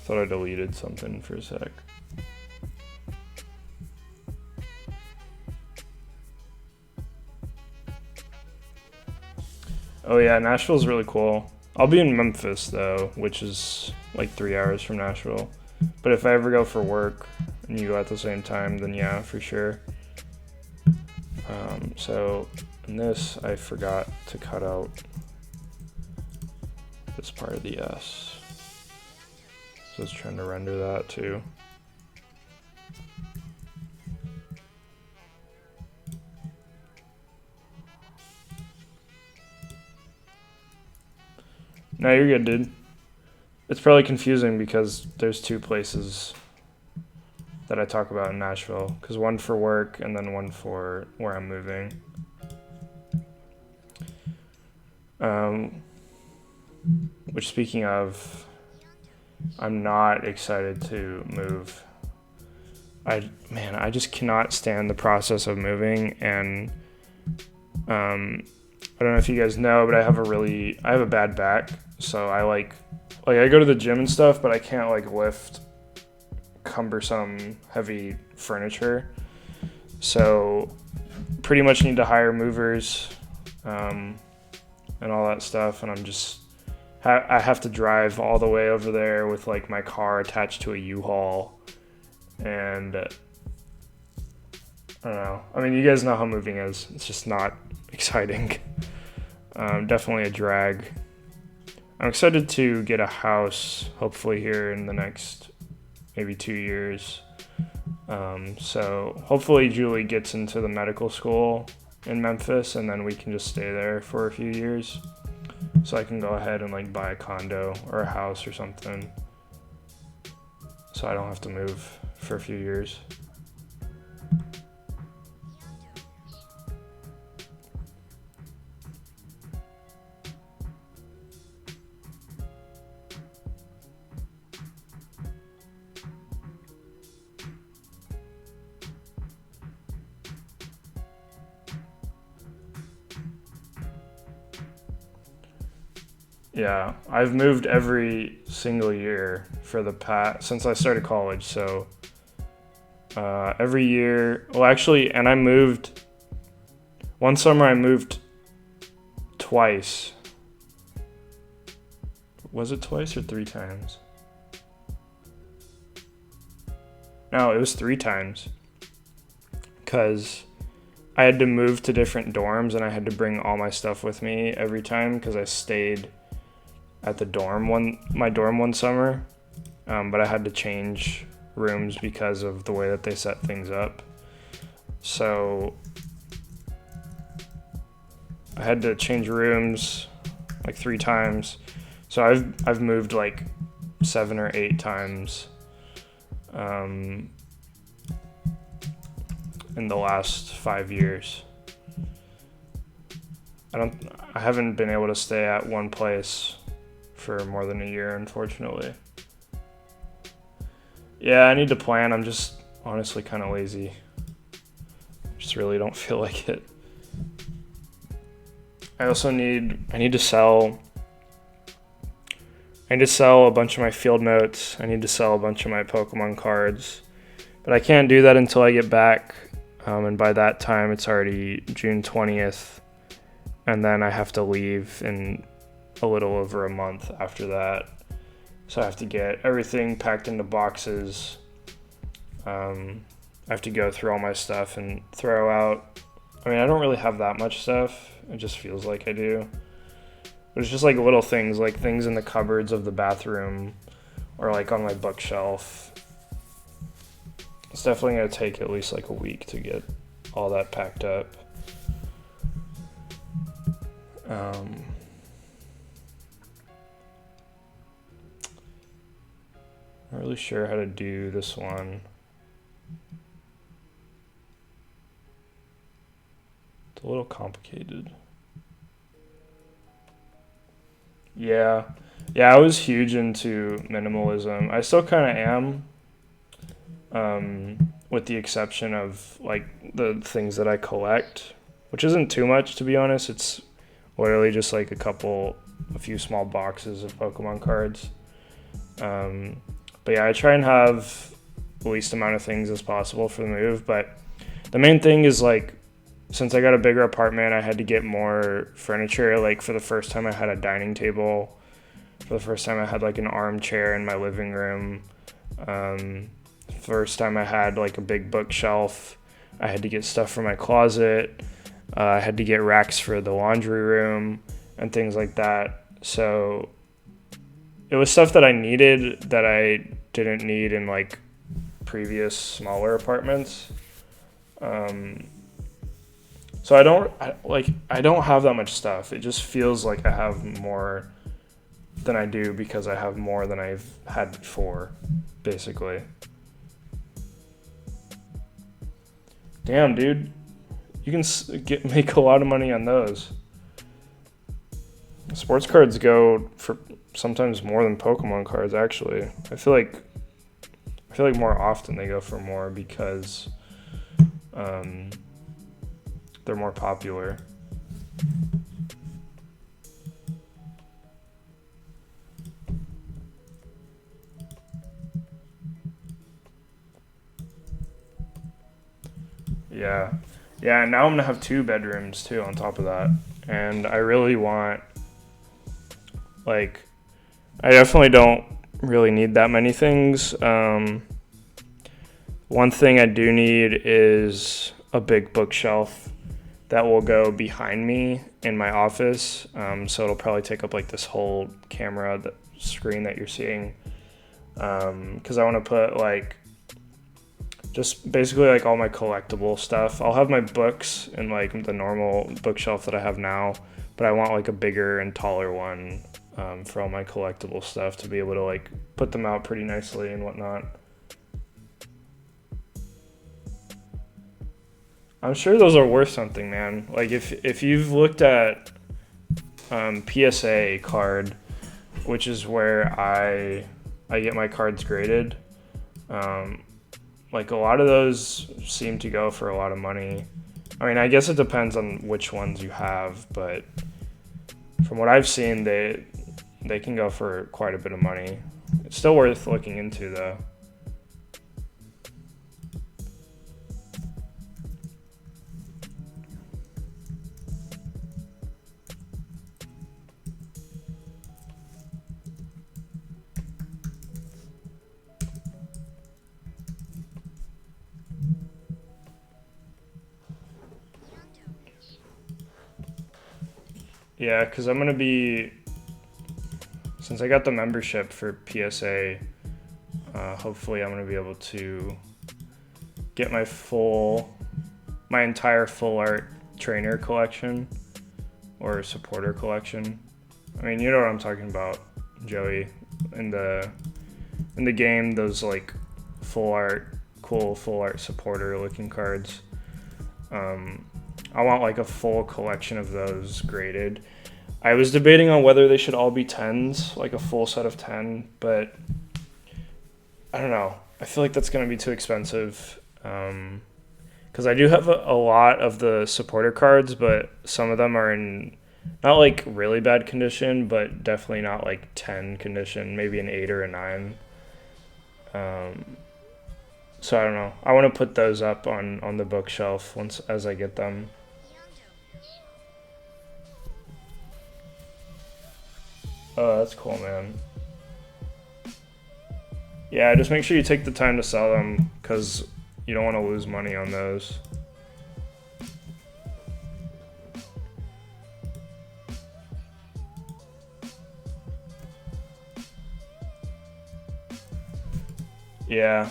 Thought I deleted something for a sec. Oh yeah, Nashville's really cool. I'll be in Memphis though, which is like 3 hours from Nashville. But if I ever go for work and you go at the same time, then yeah, for sure. So in this, I forgot to cut out this part of the S. So I was trying to render that too. No, you're good, dude. It's probably confusing because there's 2 places that I talk about in Nashville. Because one for work and then one for where I'm moving. Which, speaking of, I'm not excited to move. I just cannot stand the process of moving, and I don't know if you guys know, but I have a bad back, so I like I go to the gym and stuff, but I can't like lift cumbersome heavy furniture. So pretty much need to hire movers and all that stuff, and I have to drive all the way over there with like my car attached to a U-Haul, and I don't know. I mean, you guys know how moving is. It's just not exciting. Definitely a drag. I'm excited to get a house, hopefully here in the next maybe 2 years. So hopefully Julie gets into the medical school in Memphis, and then we can just stay there for a few years. So I can go ahead and like buy a condo or a house or something, so I don't have to move for a few years. Yeah, I've moved every single year for the past since I started college. So every year, well, actually, and I moved one summer. I moved twice. Was it twice or 3 times? No, it was 3 times. Because I had to move to different dorms and I had to bring all my stuff with me every time because I stayed at the my dorm one summer. But I had to change rooms because of the way that they set things up. So I had to change rooms like 3 times. So I've moved like 7 or 8 times in the last 5 years. I haven't been able to stay at one place for more than a year, unfortunately. Yeah, I need to plan. I'm just honestly kind of lazy. Just really don't feel like it. I need to sell a bunch of my field notes. I need to sell a bunch of my Pokemon cards. But I can't do that until I get back. And by that time, it's already June 20th. And then I have to leave in a little over a month after that. So I have to get everything packed into boxes. I have to go through all my stuff and throw out. I mean, I don't really have that much stuff. It just feels like I do. But it's just like little things, like things in the cupboards of the bathroom or like on my bookshelf. It's definitely going to take at least like a week to get all that packed up. Not really sure how to do this one. It's a little complicated. Yeah, I was huge into minimalism. I still kind of am, with the exception of like the things that I collect, which isn't too much to be honest. It's literally just like a few small boxes of Pokemon cards. But yeah, I try and have the least amount of things as possible for the move. But the main thing is like, since I got a bigger apartment, I had to get more furniture. Like for the first time I had a dining table. For the first time I had like an armchair in my living room. First time I had like a big bookshelf. I had to get stuff for my closet. I had to get racks for the laundry room and things like that. So it was stuff that I needed that I didn't need in like previous smaller apartments. So I don't have that much stuff. It just feels like I have more than I do because I have more than I've had before, basically. Damn, dude. You can make a lot of money on those. Sports cards go for sometimes more than Pokemon cards, actually. I feel like more often they go for more because they're more popular. Yeah. Yeah, and now I'm gonna have 2 bedrooms too on top of that. And I really want, like, I definitely don't really need that many things. One thing I do need is a big bookshelf that will go behind me in my office. So it'll probably take up like this whole screen that you're seeing. Because I want to put like just basically like all my collectible stuff. I'll have my books in like the normal bookshelf that I have now, but I want like a bigger and taller one for all my collectible stuff to be able to like put them out pretty nicely and whatnot. I'm sure those are worth something, man. Like if you've looked at PSA card, which is where I get my cards graded, like a lot of those seem to go for a lot of money. I mean, I guess it depends on which ones you have, but from what I've seen, they can go for quite a bit of money. It's still worth looking into though. Yeah, because I'm going to be, since I got the membership for PSA, hopefully I'm going to be able to get my entire full art trainer collection or supporter collection. I mean, you know what I'm talking about, Joey. In the game, those like cool full art supporter looking cards. I want like a full collection of those graded. I was debating on whether they should all be 10s, like a full set of 10, but I don't know. I feel like that's going to be too expensive. Because I do have a lot of the supporter cards, but some of them are in not like really bad condition, but definitely not like 10 condition, maybe an 8 or a 9. So I don't know. I want to put those up on the bookshelf as I get them. Oh, that's cool, man. Yeah, just make sure you take the time to sell them, because you don't want to lose money on those. Yeah.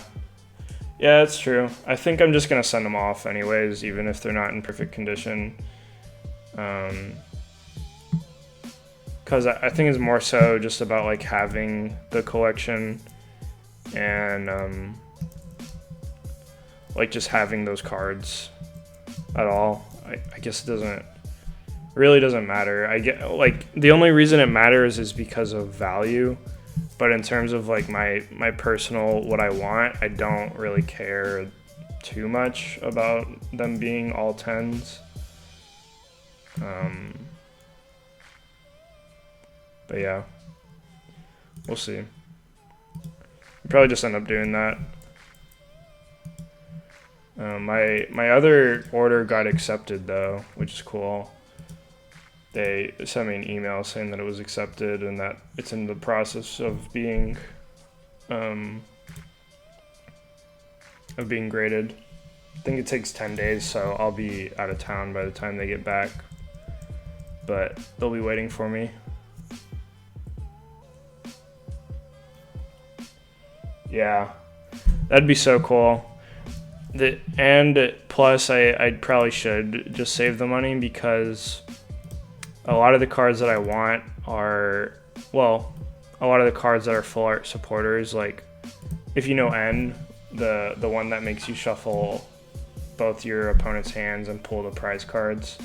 Yeah, that's true. I think I'm just going to send them off anyways, even if they're not in perfect condition. Because I think it's more so just about like having the collection and like just having those cards at all. I guess it really doesn't matter. I get like the only reason it matters is because of value, but in terms of like my personal what I want, I don't really care too much about them being all 10s. But yeah, we'll see. Probably just end up doing that. My other order got accepted though, which is cool. They sent me an email saying that it was accepted and that it's in the process of being graded. I think it takes 10 days, so I'll be out of town by the time they get back. But they'll be waiting for me. Yeah, that'd be so cool. And plus, I probably should just save the money, because a lot of the cards that I want are, well, a lot of the cards that are full art supporters, like if you know N, the one that makes you shuffle both your opponent's hands and pull the prize cards,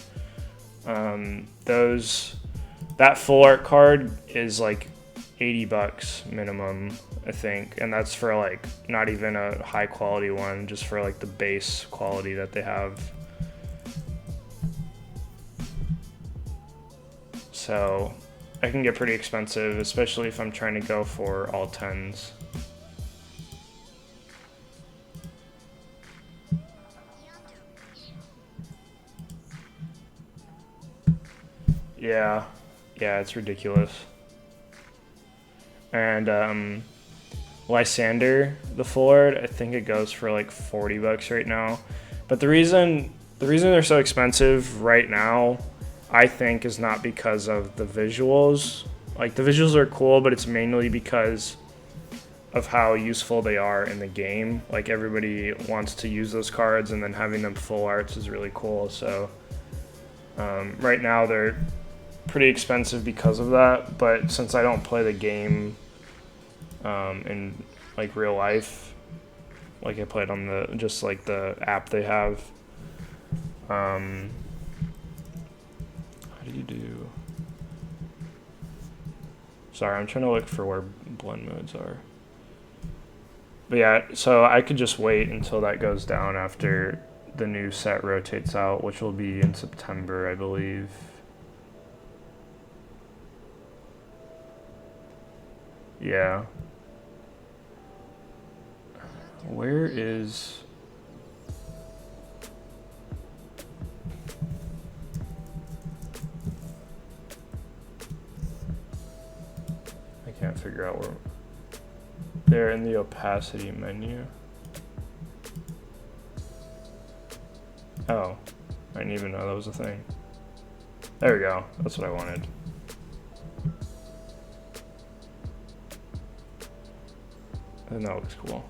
that full art card is like $80 minimum, I think, and that's for like not even a high quality one, just for like the base quality that they have. So I can get pretty expensive, especially if I'm trying to go for all 10s. Yeah, it's ridiculous. And Lysander, the full art, I think it goes for like $40 right now. But the reason they're so expensive right now, I think, is not because of the visuals. Like, the visuals are cool, but it's mainly because of how useful they are in the game. Like, everybody wants to use those cards, and then having them full arts is really cool. So right now they're pretty expensive because of that, but since I don't play the game in like real life, like I played on the app they have, how do you do? Sorry, I'm trying to look for where blend modes are. But yeah, so I could just wait until that goes down after the new set rotates out, which will be in September, I believe. Yeah. Where is... I can't figure out where... There in the opacity menu. Oh, I didn't even know that was a thing. There we go, that's what I wanted. And that looks cool.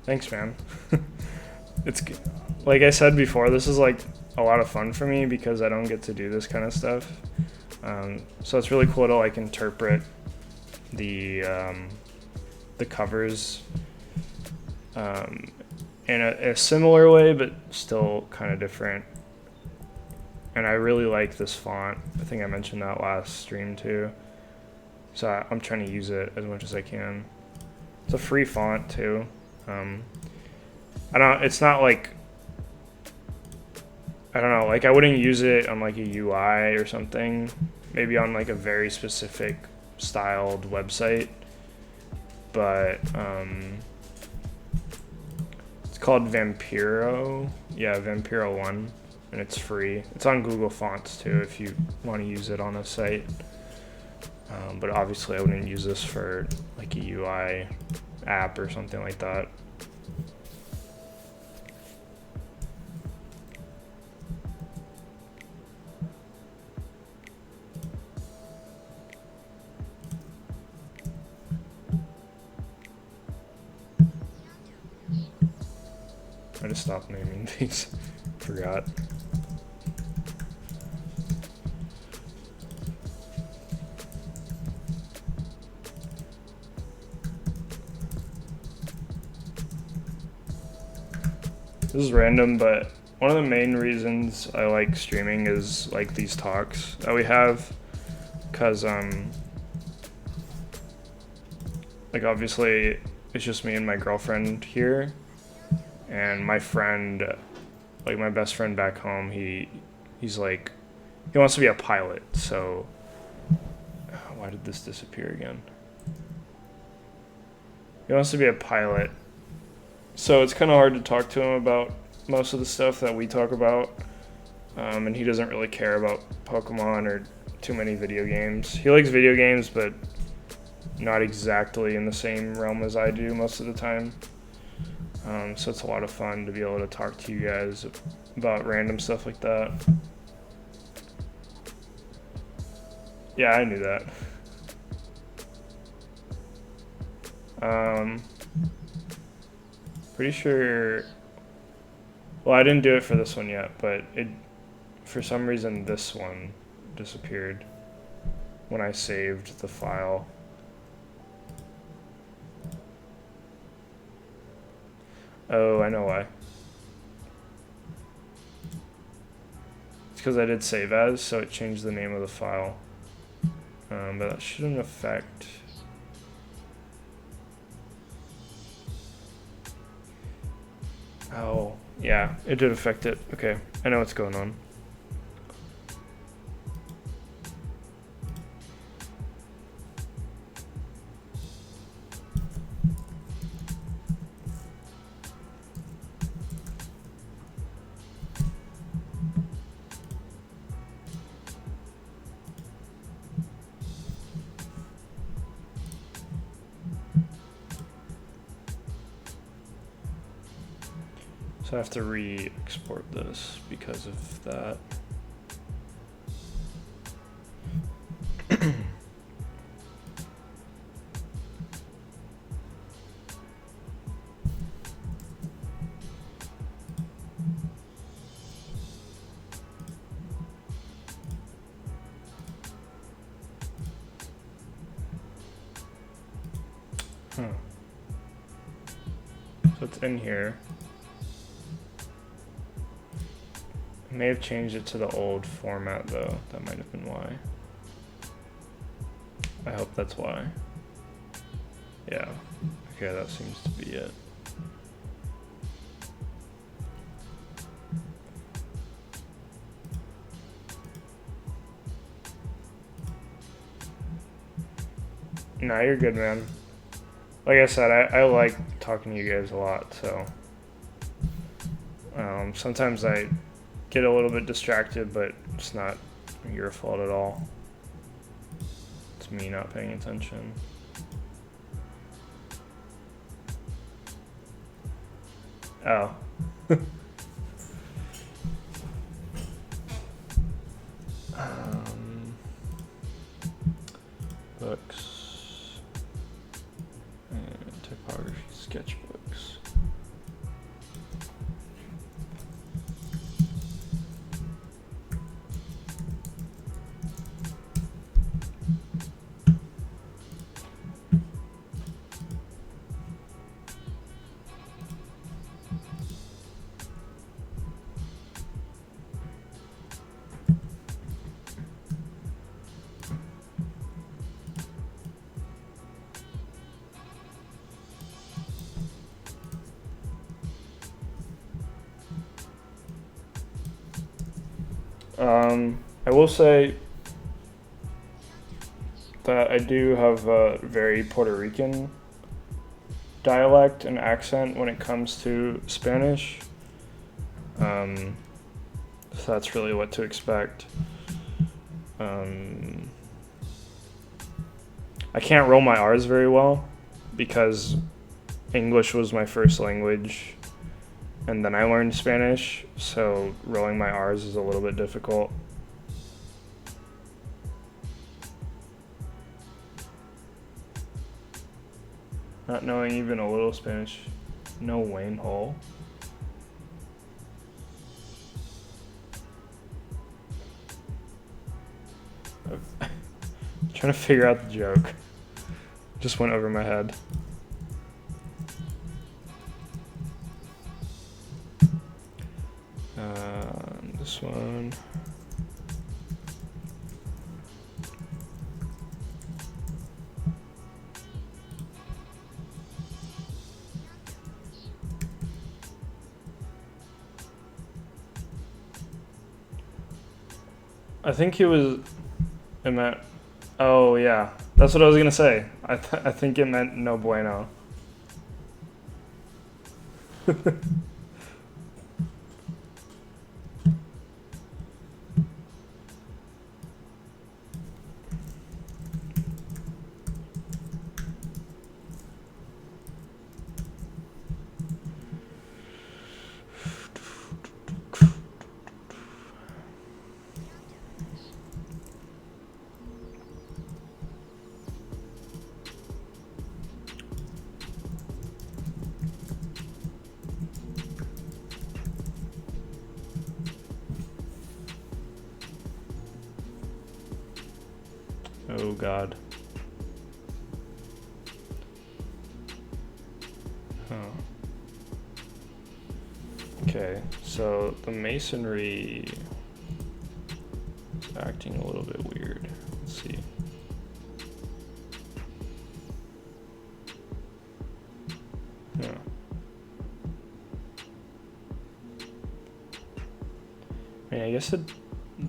Thanks, man. It's like I said before, this is like a lot of fun for me because I don't get to do this kind of stuff. So it's really cool to like interpret the covers in a similar way, but still kind of different. And I really like this font. I think I mentioned that last stream too. So I'm trying to use it as much as I can. It's a free font too. It's not like, I don't know, like I wouldn't use it on like a UI or something, maybe on like a very specific styled website, but it's called Vampiro. Yeah, Vampiro 1, and it's free. It's on Google Fonts too if you want to use it on a site. But obviously I wouldn't use this for like a UI app or something like that. I just stopped naming these. Forgot. This is random, but one of the main reasons I like streaming is like these talks that we have, because like obviously it's just me and my girlfriend here, and my friend, like my best friend back home, he's like, he wants to be a pilot. So why did this disappear again? He wants to be a pilot. So it's kind of hard to talk to him about most of the stuff that we talk about, and he doesn't really care about Pokemon or too many video games. He likes video games, but not exactly in the same realm as I do most of the time. So it's a lot of fun to be able to talk to you guys about random stuff like that. Yeah, I knew that. Pretty sure, well, I didn't do it for this one yet, but for some reason this one disappeared when I saved the file. Oh, I know why. It's because I did save as, so it changed the name of the file. But that shouldn't affect... Oh, yeah, it did affect it. Okay, I know what's going on. So I have to re-export this because of that. Huh. So it's in here. I may have changed it to the old format though. That might have been why. I hope that's why. Yeah. Okay, that seems to be it. Nah, you're good, man. Like I said, I like talking to you guys a lot, so sometimes I get a little bit distracted, but it's not your fault at all. It's me not paying attention. Oh. Books and typography sketchbooks. I will say that I do have a very Puerto Rican dialect and accent when it comes to Spanish. So that's really what to expect. I can't roll my R's very well because English was my first language and then I learned Spanish, so rolling my R's is a little bit difficult. Not knowing even a little Spanish. No Wayne Hole. Trying to figure out the joke. Just went over my head. This one. I think it meant, oh yeah, that's what I was gonna say. I think it meant no bueno. Oh God. Oh. Okay, so the masonry is acting a little bit weird. Let's see. Yeah. I mean, I guess it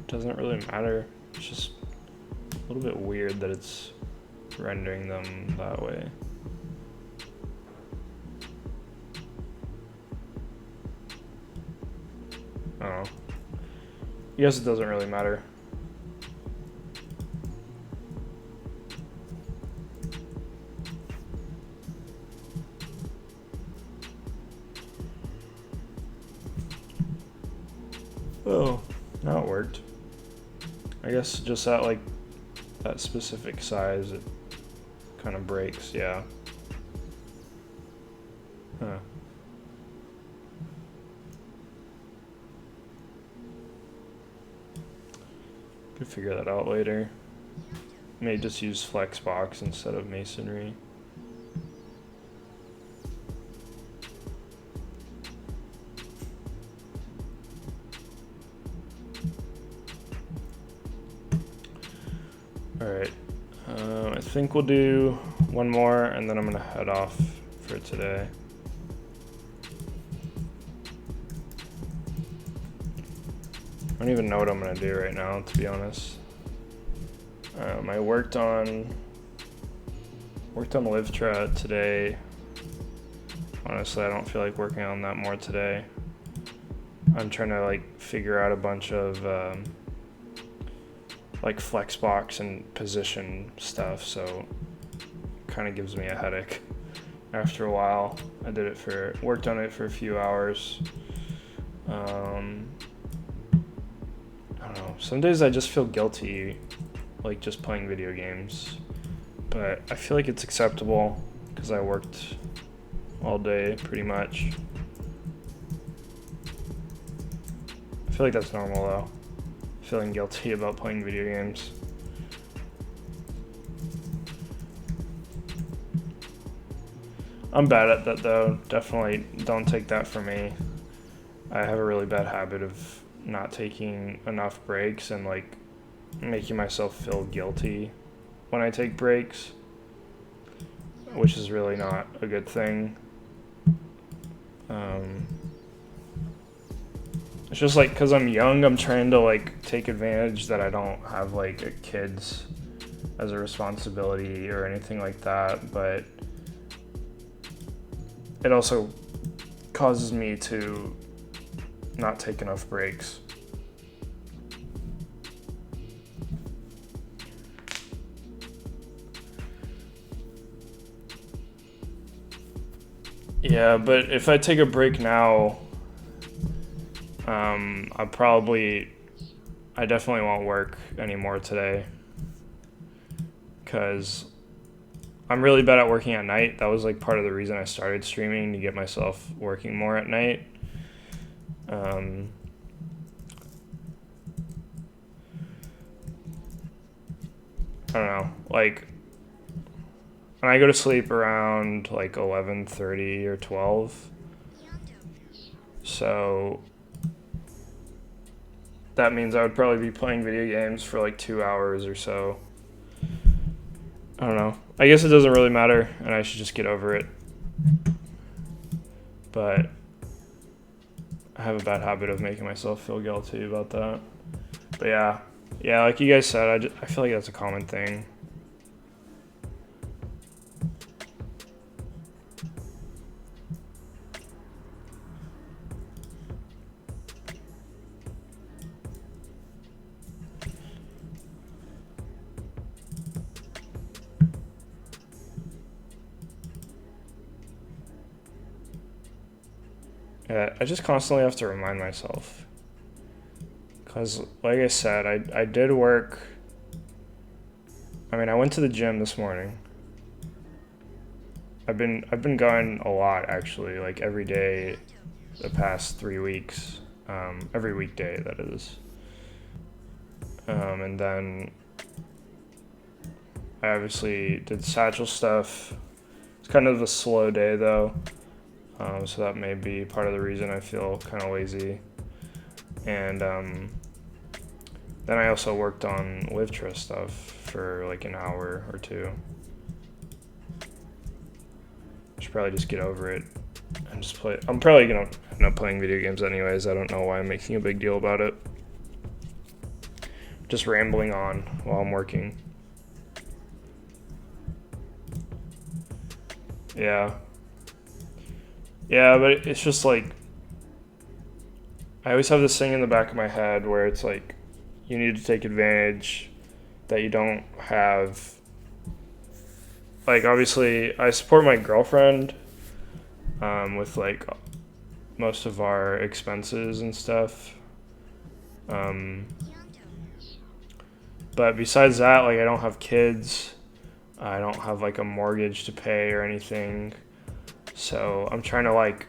doesn't really matter. It's just a little bit weird that it's rendering them that way. Oh. I guess it doesn't really matter. Oh, now it worked. I guess just at like that specific size, it kind of breaks, yeah. Huh. Could figure that out later. May just use Flexbox instead of masonry. Alright, I think we'll do one more and then I'm gonna head off for today. I don't even know what I'm gonna do right now, to be honest. I worked on Livtra today. Honestly, I don't feel like working on that more today. I'm trying to like figure out a bunch of like flexbox and position stuff, so kind of gives me a headache after a while. Worked on it for a few hours. I don't know, some days I just feel guilty like just playing video games, but I feel like it's acceptable because I worked all day pretty much. I feel like that's normal though, feeling guilty about playing video games. I'm bad at that though, definitely don't take that from me. I have a really bad habit of not taking enough breaks and like making myself feel guilty when I take breaks, which is really not a good thing. It's just like because I'm young, I'm trying to like take advantage that I don't have like kids as a responsibility or anything like that, but it also causes me to not take enough breaks. Yeah, but if I take a break now, I definitely won't work anymore today, because I'm really bad at working at night. That was like part of the reason I started streaming, to get myself working more at night. I don't know, like when I go to sleep around like 11:30 or 12, so that means I would probably be playing video games for like 2 hours or so. I don't know. I guess it doesn't really matter, and I should just get over it. But I have a bad habit of making myself feel guilty about that. But yeah, like you guys said, I feel like that's a common thing. Yeah, I just constantly have to remind myself. Because, like I said, I did work. I mean, I went to the gym this morning. I've been going a lot, actually, like every day the past 3 weeks. Every weekday, that is. And then I obviously did satchel stuff. It's kind of a slow day, though. So that may be part of the reason I feel kind of lazy. And then I also worked on Livtra stuff for like an hour or two. I should probably just get over it and just play. I'm probably gonna end up playing video games anyways. I don't know why I'm making a big deal about it. Just rambling on while I'm working. Yeah, but it's just like, I always have this thing in the back of my head where it's like, you need to take advantage that you don't have. Like, obviously, I support my girlfriend with like most of our expenses and stuff. But besides that, like, I don't have kids. I don't have like a mortgage to pay or anything. So I'm trying to like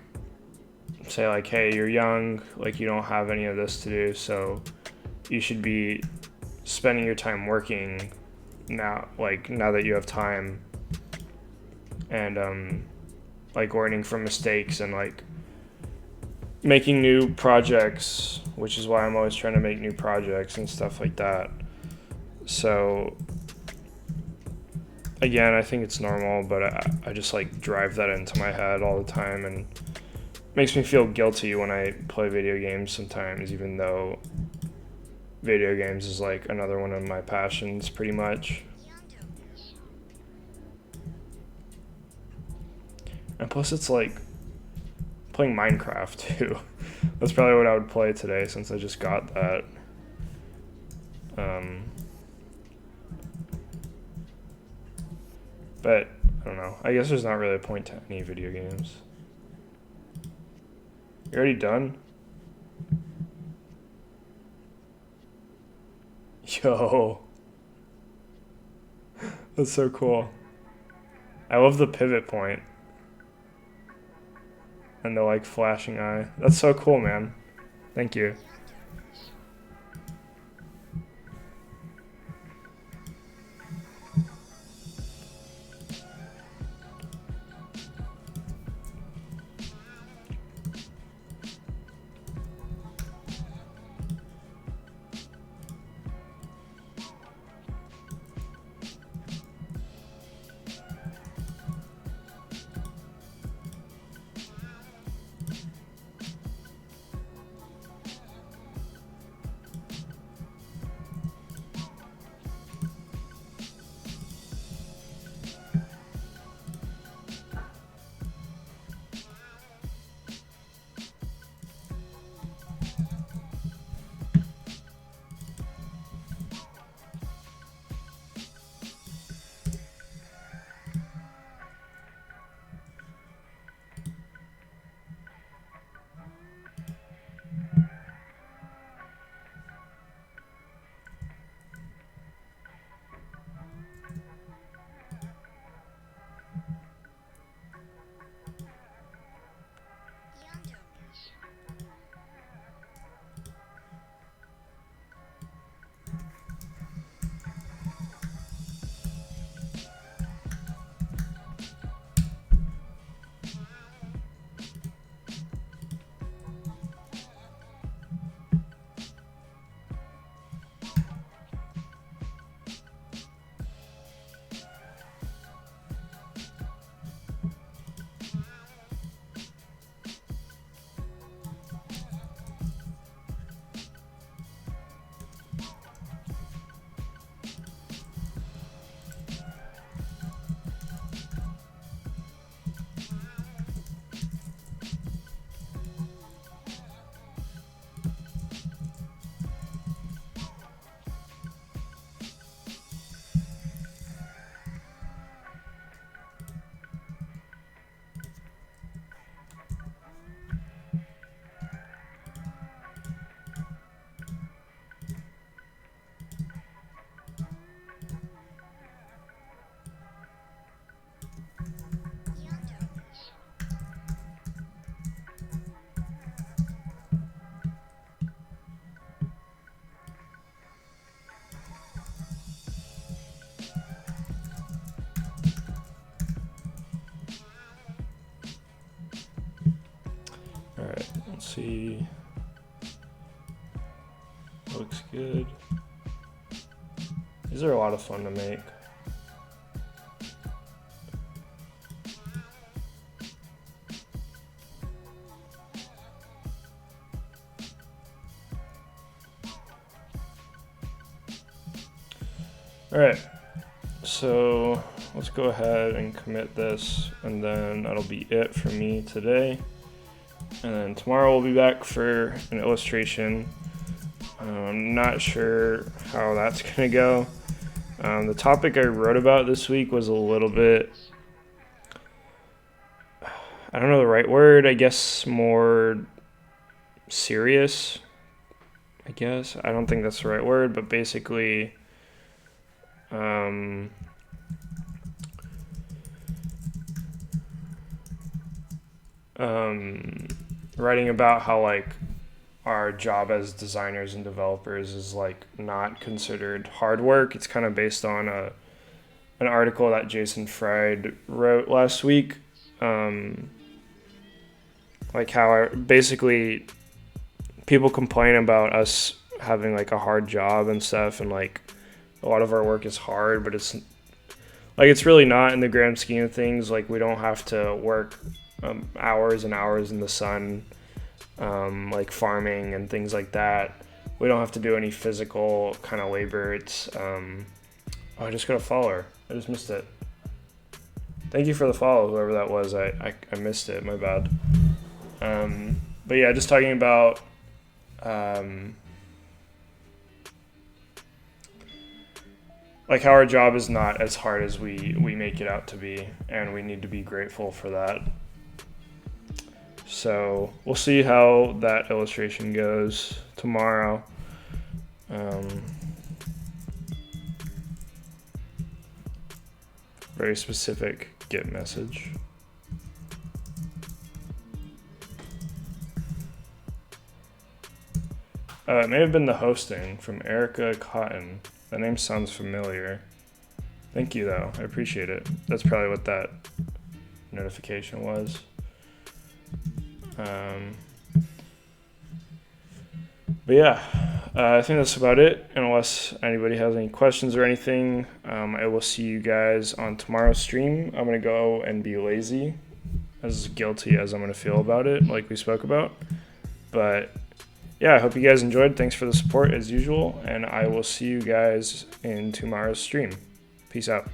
say like, hey, you're young, like you don't have any of this to do, so you should be spending your time working now, like now that you have time, and like learning from mistakes and like making new projects, which is why I'm always trying to make new projects and stuff like that. So again, I think it's normal, but I just like drive that into my head all the time, and makes me feel guilty when I play video games sometimes, even though video games is like another one of my passions pretty much. And plus it's like playing Minecraft too. That's probably what I would play today since I just got that. But I don't know. I guess there's not really a point to any video games. You already done? Yo. That's so cool. I love the pivot point. And the like flashing eye. That's so cool, man. Thank you. Alright, let's see. Looks good. These are a lot of fun to make. Alright, so let's go ahead and commit this, and then that'll be it for me today. And then tomorrow we'll be back for an illustration. I'm not sure how that's gonna go. The topic I wrote about this week was a little bit, I don't know the right word, I guess more serious, I guess. I don't think that's the right word, but basically, writing about how like our job as designers and developers is like not considered hard work. It's kind of based on an article that Jason Fried wrote last week. Like how basically people complain about us having like a hard job and stuff, and like a lot of our work is hard, but it's like it's really not in the grand scheme of things. Like we don't have to work hours and hours in the sun, like farming and things like that. We don't have to do any physical kind of labor. It's oh, I just got a follower. I just missed it. Thank you for the follow, whoever that was. I missed it. My bad. But yeah, just talking about like how our job is not as hard as we make it out to be, and we need to be grateful for that. So we'll see how that illustration goes tomorrow. Very specific get message. It may have been the hosting from Erica Cotton. That name sounds familiar. Thank you, though. I appreciate it. That's probably what that notification was. But yeah, I think that's about it. Unless anybody has any questions or anything, I will see you guys on tomorrow's stream. I'm going to go and be lazy, as guilty as I'm going to feel about it, like we spoke about. But yeah, I hope you guys enjoyed. Thanks for the support as usual, and I will see you guys in tomorrow's stream. Peace out.